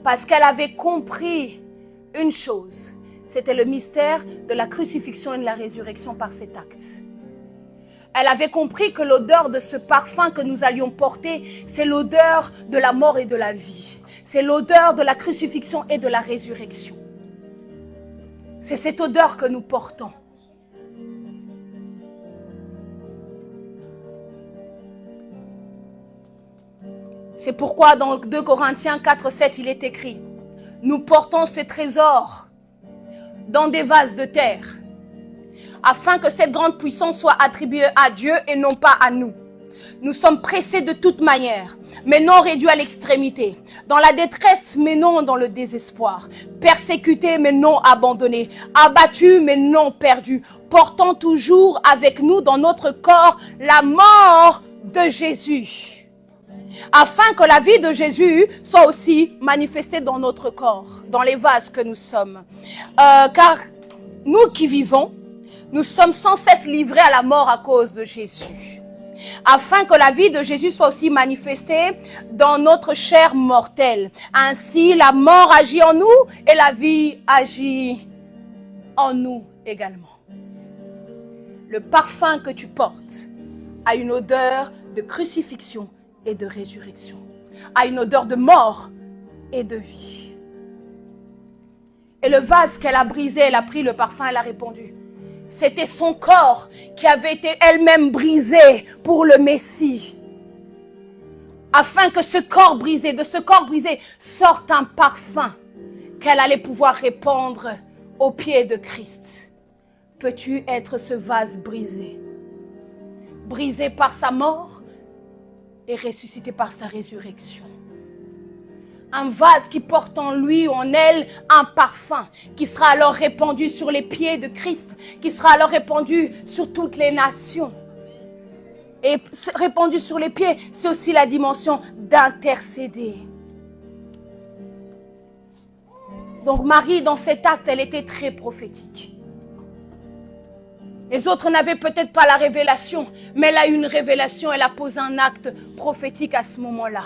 Parce qu'elle avait compris une chose. C'était le mystère de la crucifixion et de la résurrection par cet acte. Elle avait compris que l'odeur de ce parfum que nous allions porter, c'est l'odeur de la mort et de la vie. C'est l'odeur de la crucifixion et de la résurrection. C'est cette odeur que nous portons. C'est pourquoi dans 2 Corinthiens 4:7, il est écrit, nous portons ce trésor dans des vases de terre, afin que cette grande puissance soit attribuée à Dieu et non pas à nous. Nous sommes pressés de toute manière, mais non réduits à l'extrémité. Dans la détresse, mais non dans le désespoir. Persécutés, mais non abandonnés. Abattus, mais non perdus. Portant toujours avec nous dans notre corps la mort de Jésus. Afin que la vie de Jésus soit aussi manifestée dans notre corps, dans les vases que nous sommes. Car nous qui vivons, nous sommes sans cesse livrés à la mort à cause de Jésus. Afin que la vie de Jésus soit aussi manifestée dans notre chair mortelle. Ainsi, la mort agit en nous et la vie agit en nous également. Le parfum que tu portes a une odeur de crucifixion et de résurrection, a une odeur de mort et de vie. Et le vase qu'elle a brisé, elle a pris le parfum, elle a répandu. C'était son corps qui avait été elle-même brisé pour le Messie. Afin que ce corps brisé, de ce corps brisé, sorte un parfum qu'elle allait pouvoir répandre aux pieds de Christ. Peux-tu être ce vase brisé? Brisé par sa mort et ressuscité par sa résurrection. Un vase qui porte en lui ou en elle un parfum qui sera alors répandu sur les pieds de Christ, qui sera alors répandu sur toutes les nations. Et répandu sur les pieds, c'est aussi la dimension d'intercéder. Donc Marie, dans cet acte, elle était très prophétique. Les autres n'avaient peut-être pas la révélation, mais elle a eu une révélation, elle a posé un acte prophétique à ce moment-là.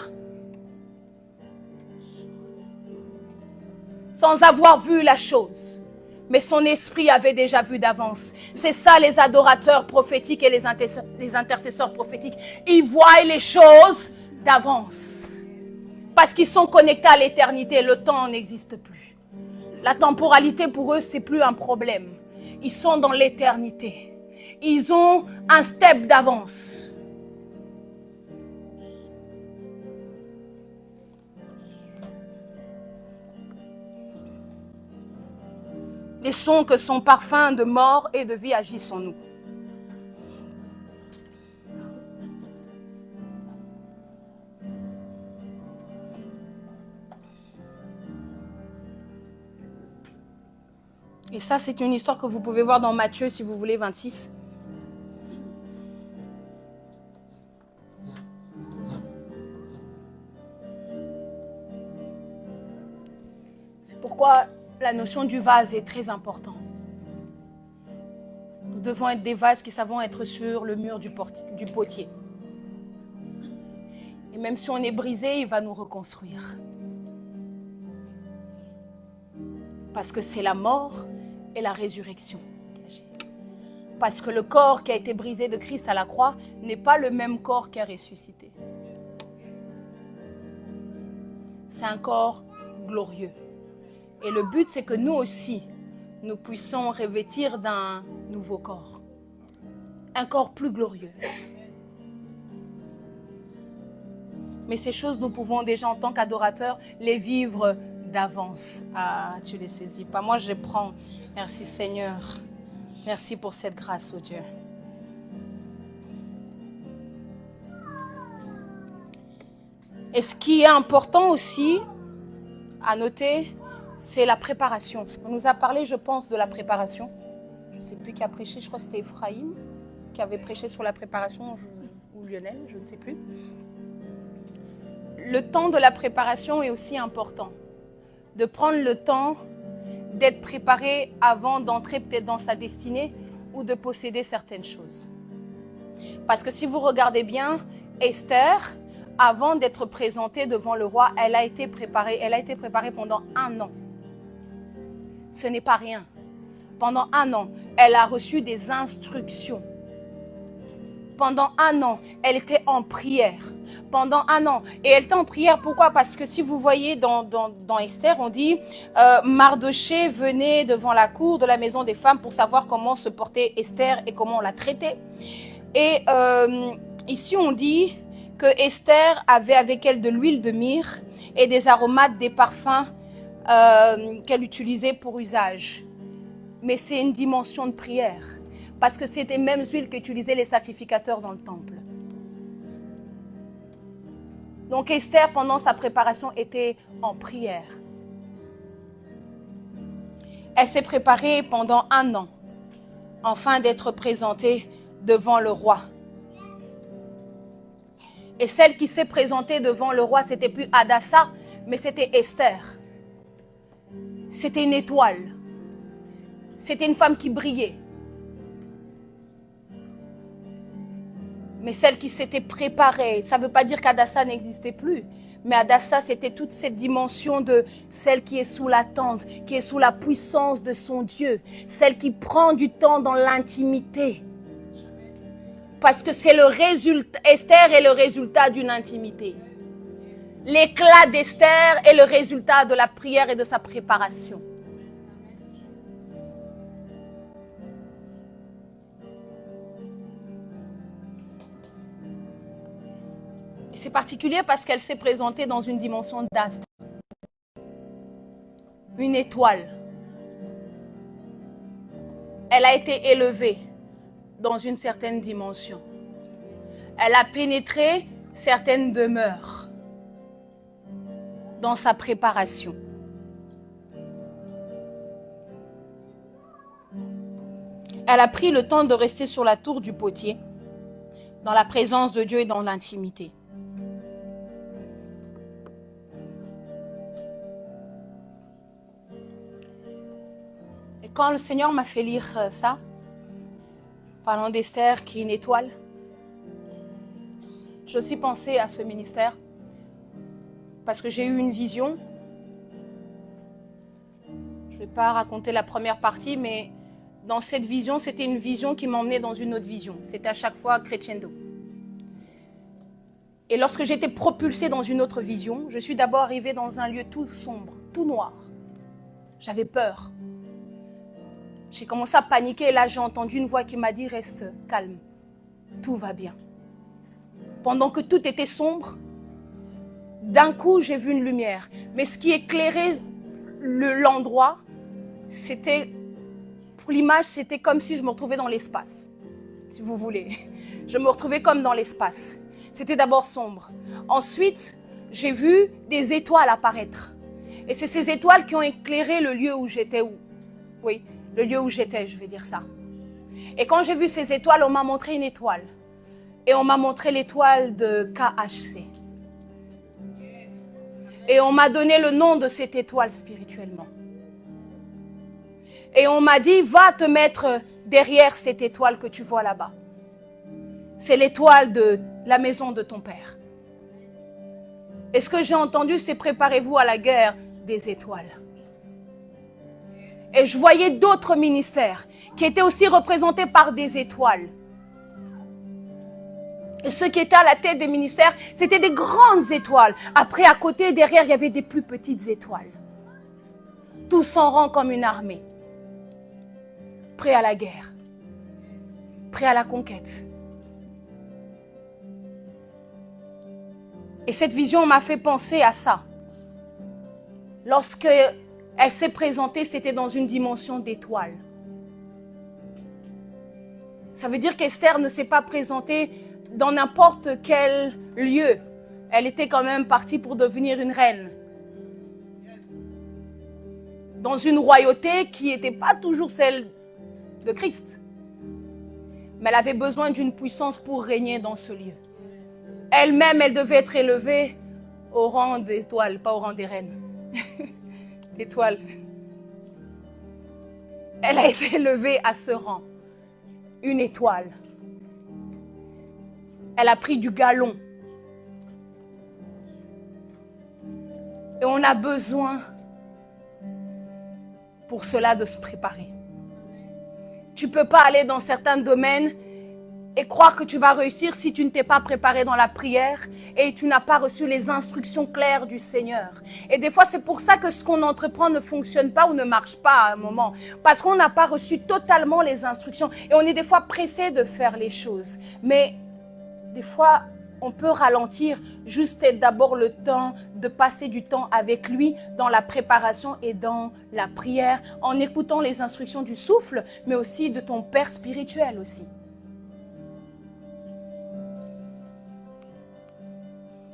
Sans avoir vu la chose, mais son esprit avait déjà vu d'avance. C'est ça les adorateurs prophétiques et les intercesseurs prophétiques. Ils voient les choses d'avance. Parce qu'ils sont connectés à l'éternité, le temps n'existe plus. La temporalité pour eux, c'est plus un problème. Ils sont dans l'éternité. Ils ont un step d'avance. Laissons que son parfum de mort et de vie agisse en nous. Et ça, c'est une histoire que vous pouvez voir dans Matthieu, si vous voulez, 26. C'est pourquoi la notion du vase est très importante. Nous devons être des vases qui savons être sur le mur du potier. Et même si on est brisé, il va nous reconstruire. Parce que c'est la mort et la résurrection. Parce que le corps qui a été brisé de Christ à la croix n'est pas le même corps qui a ressuscité. C'est un corps glorieux. Et le but, c'est que nous aussi, nous puissions revêtir d'un nouveau corps. Un corps plus glorieux. Mais ces choses, nous pouvons déjà, en tant qu'adorateurs, les vivre d'avance. Ah, tu les saisis pas. Moi, je les prends. Merci Seigneur. Merci pour cette grâce, oh Dieu. Et ce qui est important aussi à noter, c'est la préparation. On nous a parlé, je pense, de la préparation. Je ne sais plus qui a prêché, je crois que c'était Ephraim qui avait prêché sur la préparation, ou Lionel, je ne sais plus. Le temps de la préparation est aussi important. De prendre le temps d'être préparé avant d'entrer peut-être dans sa destinée ou de posséder certaines choses. Parce que si vous regardez bien, Esther, avant d'être présentée devant le roi, elle a été préparée pendant 1 an. Ce n'est pas rien. Pendant 1 an, elle a reçu des instructions. Pendant 1 an, elle était en prière. Pendant 1 an. Et elle était en prière, pourquoi? Parce que si vous voyez dans Esther, on dit Mardoché venait devant la cour de la maison des femmes pour savoir comment se portait Esther et comment on la traitait. Et ici, on dit que Esther avait avec elle de l'huile de myrrhe et des aromates, des parfums qu'elle utilisait pour usage. Mais c'est une dimension de prière. Parce que c'était les mêmes huiles qu'utilisaient les sacrificateurs dans le temple. Donc Esther, pendant sa préparation, était en prière. Elle s'est préparée pendant 1 an, afin d'être présentée devant le roi. Et celle qui s'est présentée devant le roi, c'était plus Hadassa, mais c'était Esther. C'était une étoile. C'était une femme qui brillait. Mais celle qui s'était préparée, ça ne veut pas dire qu'Hadassa n'existait plus. Mais Hadassa, c'était toute cette dimension de celle qui est sous la tente, qui est sous la puissance de son Dieu. Celle qui prend du temps dans l'intimité. Parce que c'est le résultat, Esther est le résultat d'une intimité. L'éclat d'Esther est le résultat de la prière et de sa préparation. C'est particulier parce qu'elle s'est présentée dans une dimension d'astre. Une étoile. Elle a été élevée dans une certaine dimension. Elle a pénétré certaines demeures dans sa préparation. Elle a pris le temps de rester sur la tour du potier, dans la présence de Dieu et dans l'intimité. Quand le Seigneur m'a fait lire ça, parlant d'Esther qui est une étoile, j'ai aussi pensé à ce ministère parce que j'ai eu une vision. Je ne vais pas raconter la première partie, mais dans cette vision, c'était une vision qui m'emmenait dans une autre vision. C'était à chaque fois crescendo. Et lorsque j'étais propulsée dans une autre vision, je suis d'abord arrivée dans un lieu tout sombre, tout noir. J'avais peur. J'ai commencé à paniquer et là j'ai entendu une voix qui m'a dit « Reste calme, tout va bien ». Pendant que tout était sombre, d'un coup j'ai vu une lumière. Mais ce qui éclairait l'endroit, c'était, pour l'image, c'était comme si je me retrouvais dans l'espace, si vous voulez. Je me retrouvais comme dans l'espace. C'était d'abord sombre. Ensuite, j'ai vu des étoiles apparaître. Et c'est ces étoiles qui ont éclairé le lieu où j'étais. Oui. Le lieu où j'étais, je vais dire ça. Et quand j'ai vu ces étoiles, on m'a montré une étoile. Et on m'a montré l'étoile de KHC. Et on m'a donné le nom de cette étoile spirituellement. Et on m'a dit, va te mettre derrière cette étoile que tu vois là-bas. C'est l'étoile de la maison de ton père. Et ce que j'ai entendu, c'est préparez-vous à la guerre des étoiles. Et je voyais d'autres ministères qui étaient aussi représentés par des étoiles. Et ceux qui étaient à la tête des ministères, c'était des grandes étoiles. Après, à côté, derrière, il y avait des plus petites étoiles. Tous en rang comme une armée. Prêts à la guerre. Prêts à la conquête. Et cette vision m'a fait penser à ça. Lorsque elle s'est présentée, c'était dans une dimension d'étoile. Ça veut dire qu'Esther ne s'est pas présentée dans n'importe quel lieu. Elle était quand même partie pour devenir une reine. Dans une royauté qui n'était pas toujours celle de Christ. Mais elle avait besoin d'une puissance pour régner dans ce lieu. Elle-même, elle devait être élevée au rang d'étoile, pas au rang des reines. Étoile. Elle a été élevée à ce rang. Une étoile. Elle a pris du galon. Et on a besoin pour cela de se préparer. Tu ne peux pas aller dans certains domaines et croire que tu vas réussir si tu ne t'es pas préparé dans la prière et tu n'as pas reçu les instructions claires du Seigneur. Et des fois, c'est pour ça que ce qu'on entreprend ne fonctionne pas ou ne marche pas à un moment. Parce qu'on n'a pas reçu totalement les instructions. Et on est des fois pressé de faire les choses. Mais des fois, on peut ralentir, juste être d'abord le temps de passer du temps avec lui dans la préparation et dans la prière, en écoutant les instructions du souffle, mais aussi de ton Père spirituel aussi.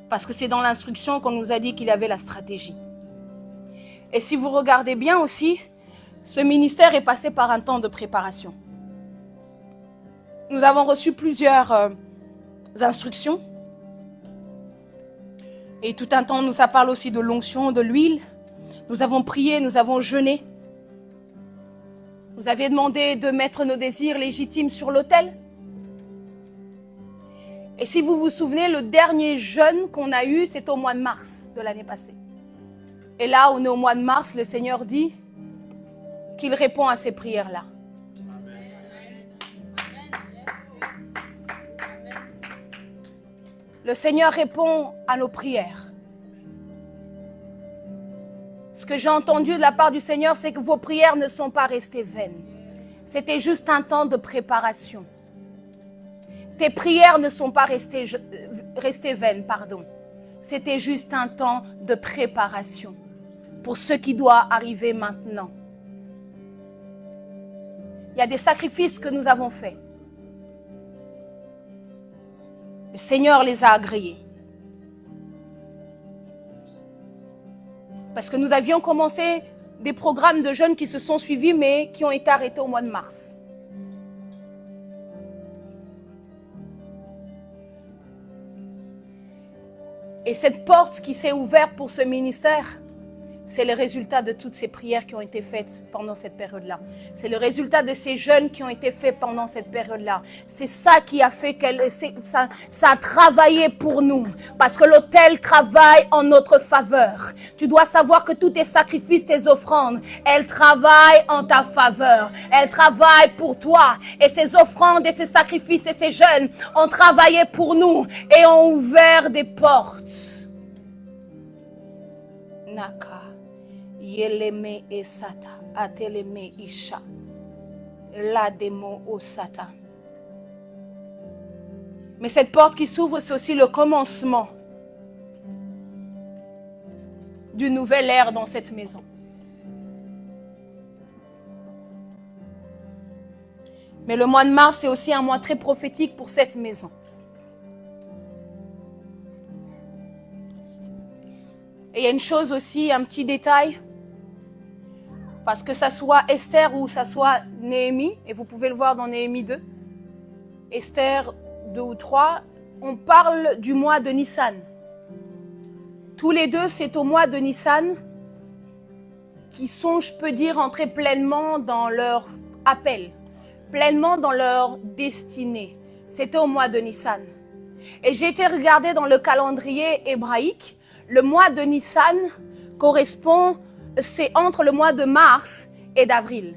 Parce que c'est dans l'instruction qu'on nous a dit qu'il y avait la stratégie. Et si vous regardez bien aussi, ce ministère est passé par un temps de préparation. Nous avons reçu plusieurs instructions. Et tout un temps, ça parle aussi de l'onction, de l'huile. Nous avons prié, nous avons jeûné. Vous avez demandé de mettre nos désirs légitimes sur l'autel. Et si vous vous souvenez, le dernier jeûne qu'on a eu, c'est au mois de mars de l'année passée. Et là, on est au mois de mars, le Seigneur dit qu'il répond à ces prières-là. Le Seigneur répond à nos prières. Ce que j'ai entendu de la part du Seigneur, c'est que vos prières ne sont pas restées vaines. C'était juste un temps de préparation. Tes prières ne sont pas restées vaines, pardon. C'était juste un temps de préparation pour ce qui doit arriver maintenant. Il y a des sacrifices que nous avons faits. Le Seigneur les a agréés. Parce que nous avions commencé des programmes de jeunes qui se sont suivis, mais qui ont été arrêtés au mois de mars. Et cette porte qui s'est ouverte pour ce ministère, c'est le résultat de toutes ces prières qui ont été faites pendant cette période-là. C'est le résultat de ces jeûnes qui ont été faits pendant cette période-là. C'est ça qui a fait ça a travaillé pour nous. Parce que l'autel travaille en notre faveur. Tu dois savoir que tous tes sacrifices, tes offrandes, elles travaillent en ta faveur. Elles travaillent pour toi. Et ces offrandes et ces sacrifices et ces jeûnes ont travaillé pour nous et ont ouvert des portes. Naka. Yeleme esata, ateleme isha, la demo osata. Mais cette porte qui s'ouvre, c'est aussi le commencement d'une nouvelle ère dans cette maison. Mais le mois de mars, c'est aussi un mois très prophétique pour cette maison. Et il y a une chose aussi, un petit détail. Parce que ça soit Esther ou ça soit Néhémie, et vous pouvez le voir dans Néhémie 2, Esther 2 ou 3, on parle du mois de Nissan. Tous les deux, c'est au mois de Nissan qui sont, je peux dire, entrés pleinement dans leur appel, pleinement dans leur destinée. C'était au mois de Nissan. Et j'ai été regarder dans le calendrier hébraïque, le mois de Nissan correspond, c'est entre le mois de mars et d'avril.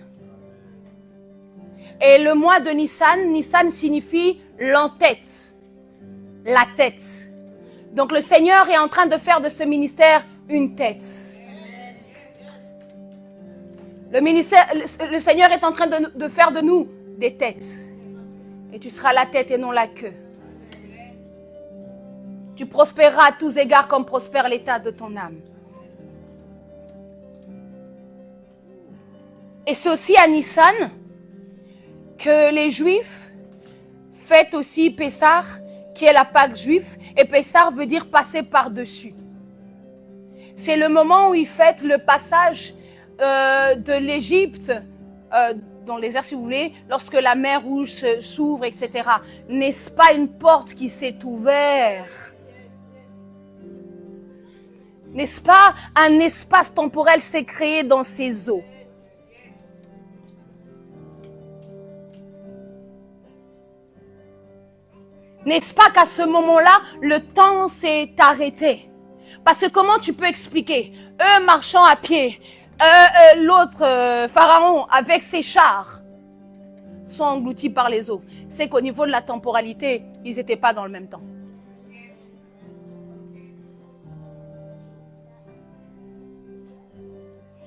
Et le mois de Nissan, Nissan signifie l'en-tête, la tête. Donc le Seigneur est en train de faire de ce ministère une tête. Le Seigneur est en train de faire de nous des têtes. Et tu seras la tête et non la queue. Tu prospéreras à tous égards comme prospère l'état de ton âme. Et c'est aussi à Nissan que les Juifs fêtent aussi Pessah, qui est la Pâque juive. Et Pessah veut dire passer par-dessus. C'est le moment où ils fêtent le passage de l'Égypte dans les airs, si vous voulez, lorsque la mer Rouge s'ouvre, etc. N'est-ce pas une porte qui s'est ouverte? N'est-ce pas un espace temporel s'est créé dans ces eaux? N'est-ce pas qu'à ce moment-là, le temps s'est arrêté? Parce que comment tu peux expliquer? Eux marchant à pied, l'autre Pharaon avec ses chars. sont engloutis par les eaux. C'est qu'au niveau de la temporalité, ils n'étaient pas dans le même temps.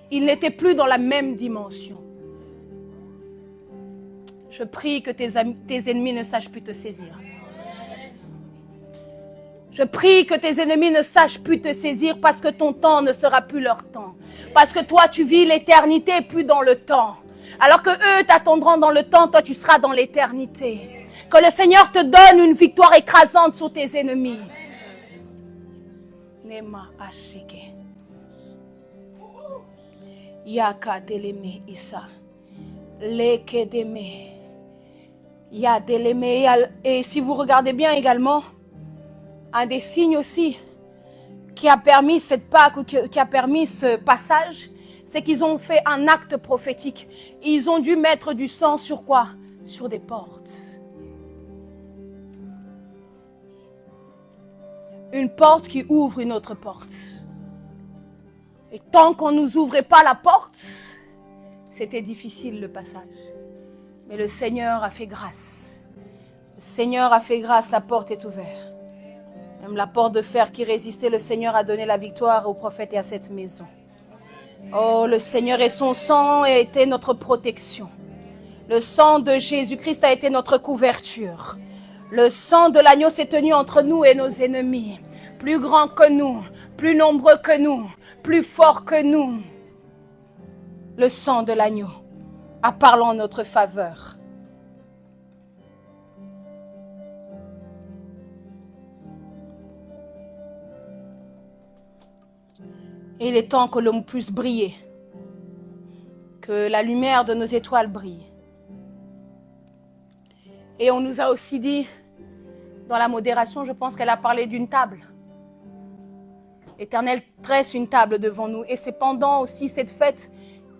Ils n'étaient plus dans la même dimension. Je prie que tes ennemis ne sachent plus te saisir. Je prie que tes ennemis ne sachent plus te saisir parce que ton temps ne sera plus leur temps. Parce que toi, tu vis l'éternité plus dans le temps. Alors que eux t'attendront dans le temps, toi, tu seras dans l'éternité. Que le Seigneur te donne une victoire écrasante sur tes ennemis. Nema ashike. Yaka deleme isa. Leke deme. Ya deleme. Et si vous regardez bien également, un des signes aussi qui a permis cette Pâque, qui a permis ce passage, c'est qu'ils ont fait un acte prophétique. Ils ont dû mettre du sang sur quoi? Sur des portes. Une porte qui ouvre une autre porte. Et tant qu'on ne nous ouvrait pas la porte, c'était difficile le passage. Mais le Seigneur a fait grâce. Le Seigneur a fait grâce, la porte est ouverte. Même la porte de fer qui résistait, le Seigneur a donné la victoire au prophète et à cette maison. Oh, le Seigneur et son sang a été notre protection. Le sang de Jésus-Christ a été notre couverture. Le sang de l'agneau s'est tenu entre nous et nos ennemis. Plus grand que nous, plus nombreux que nous, plus fort que nous. Le sang de l'agneau a parlé en notre faveur. Et il est temps que l'on puisse briller, que la lumière de nos étoiles brille. Et on nous a aussi dit, dans la modération, je pense qu'elle a parlé d'une table. L'Éternel dresse une table devant nous. Et c'est pendant aussi cette fête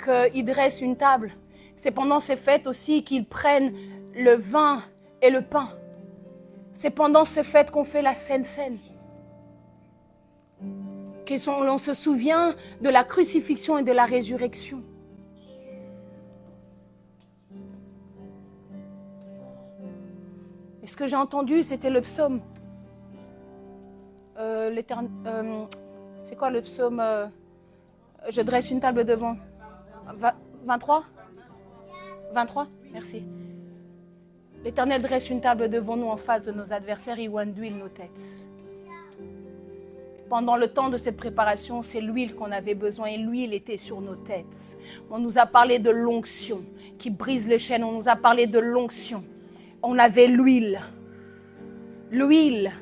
qu'il dresse une table. C'est pendant ces fêtes aussi qu'ils prennent le vin et le pain. C'est pendant ces fêtes qu'on fait la Sainte Seine. On se souvient de la crucifixion et de la résurrection. Et ce que j'ai entendu, c'était le psaume. C'est quoi le psaume je dresse une table devant. 23 23, merci. L'Éternel dresse une table devant nous en face de nos adversaires et oint d'huile nos têtes. Pendant le temps de cette préparation, c'est l'huile qu'on avait besoin et l'huile était sur nos têtes. On nous a parlé de l'onction qui brise les chaînes. On nous a parlé de l'onction. On avait l'huile. L'huile.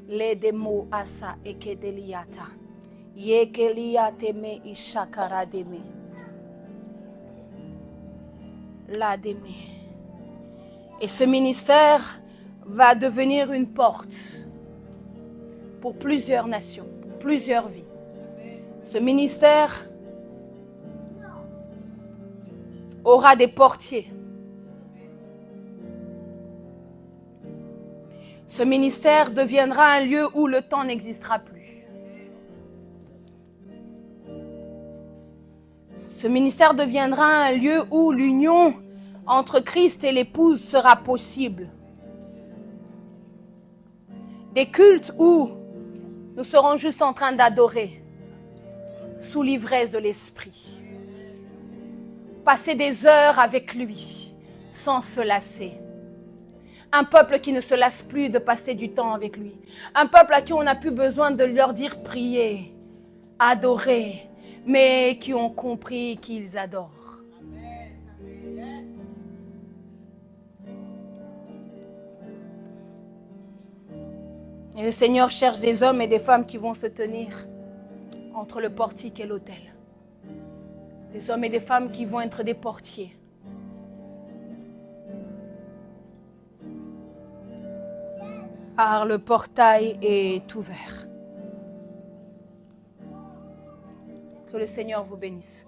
Les démos asa ekedeliata. Yekeliateme ishakarademe. La deme. Et ce ministère va devenir une porte pour plusieurs nations, pour plusieurs vies. Ce ministère aura des portiers. Ce ministère deviendra un lieu où le temps n'existera plus. Ce ministère deviendra un lieu où l'union entre Christ et l'épouse sera possible. Des cultes où nous serons juste en train d'adorer, sous l'ivresse de l'esprit. Passer des heures avec lui, sans se lasser. Un peuple qui ne se lasse plus de passer du temps avec lui. Un peuple à qui on n'a plus besoin de leur dire prier, adorer, mais qui ont compris qu'ils adorent. Et le Seigneur cherche des hommes et des femmes qui vont se tenir entre le portique et l'autel. Des hommes et des femmes qui vont être des portiers. Car le portail est ouvert. Que le Seigneur vous bénisse.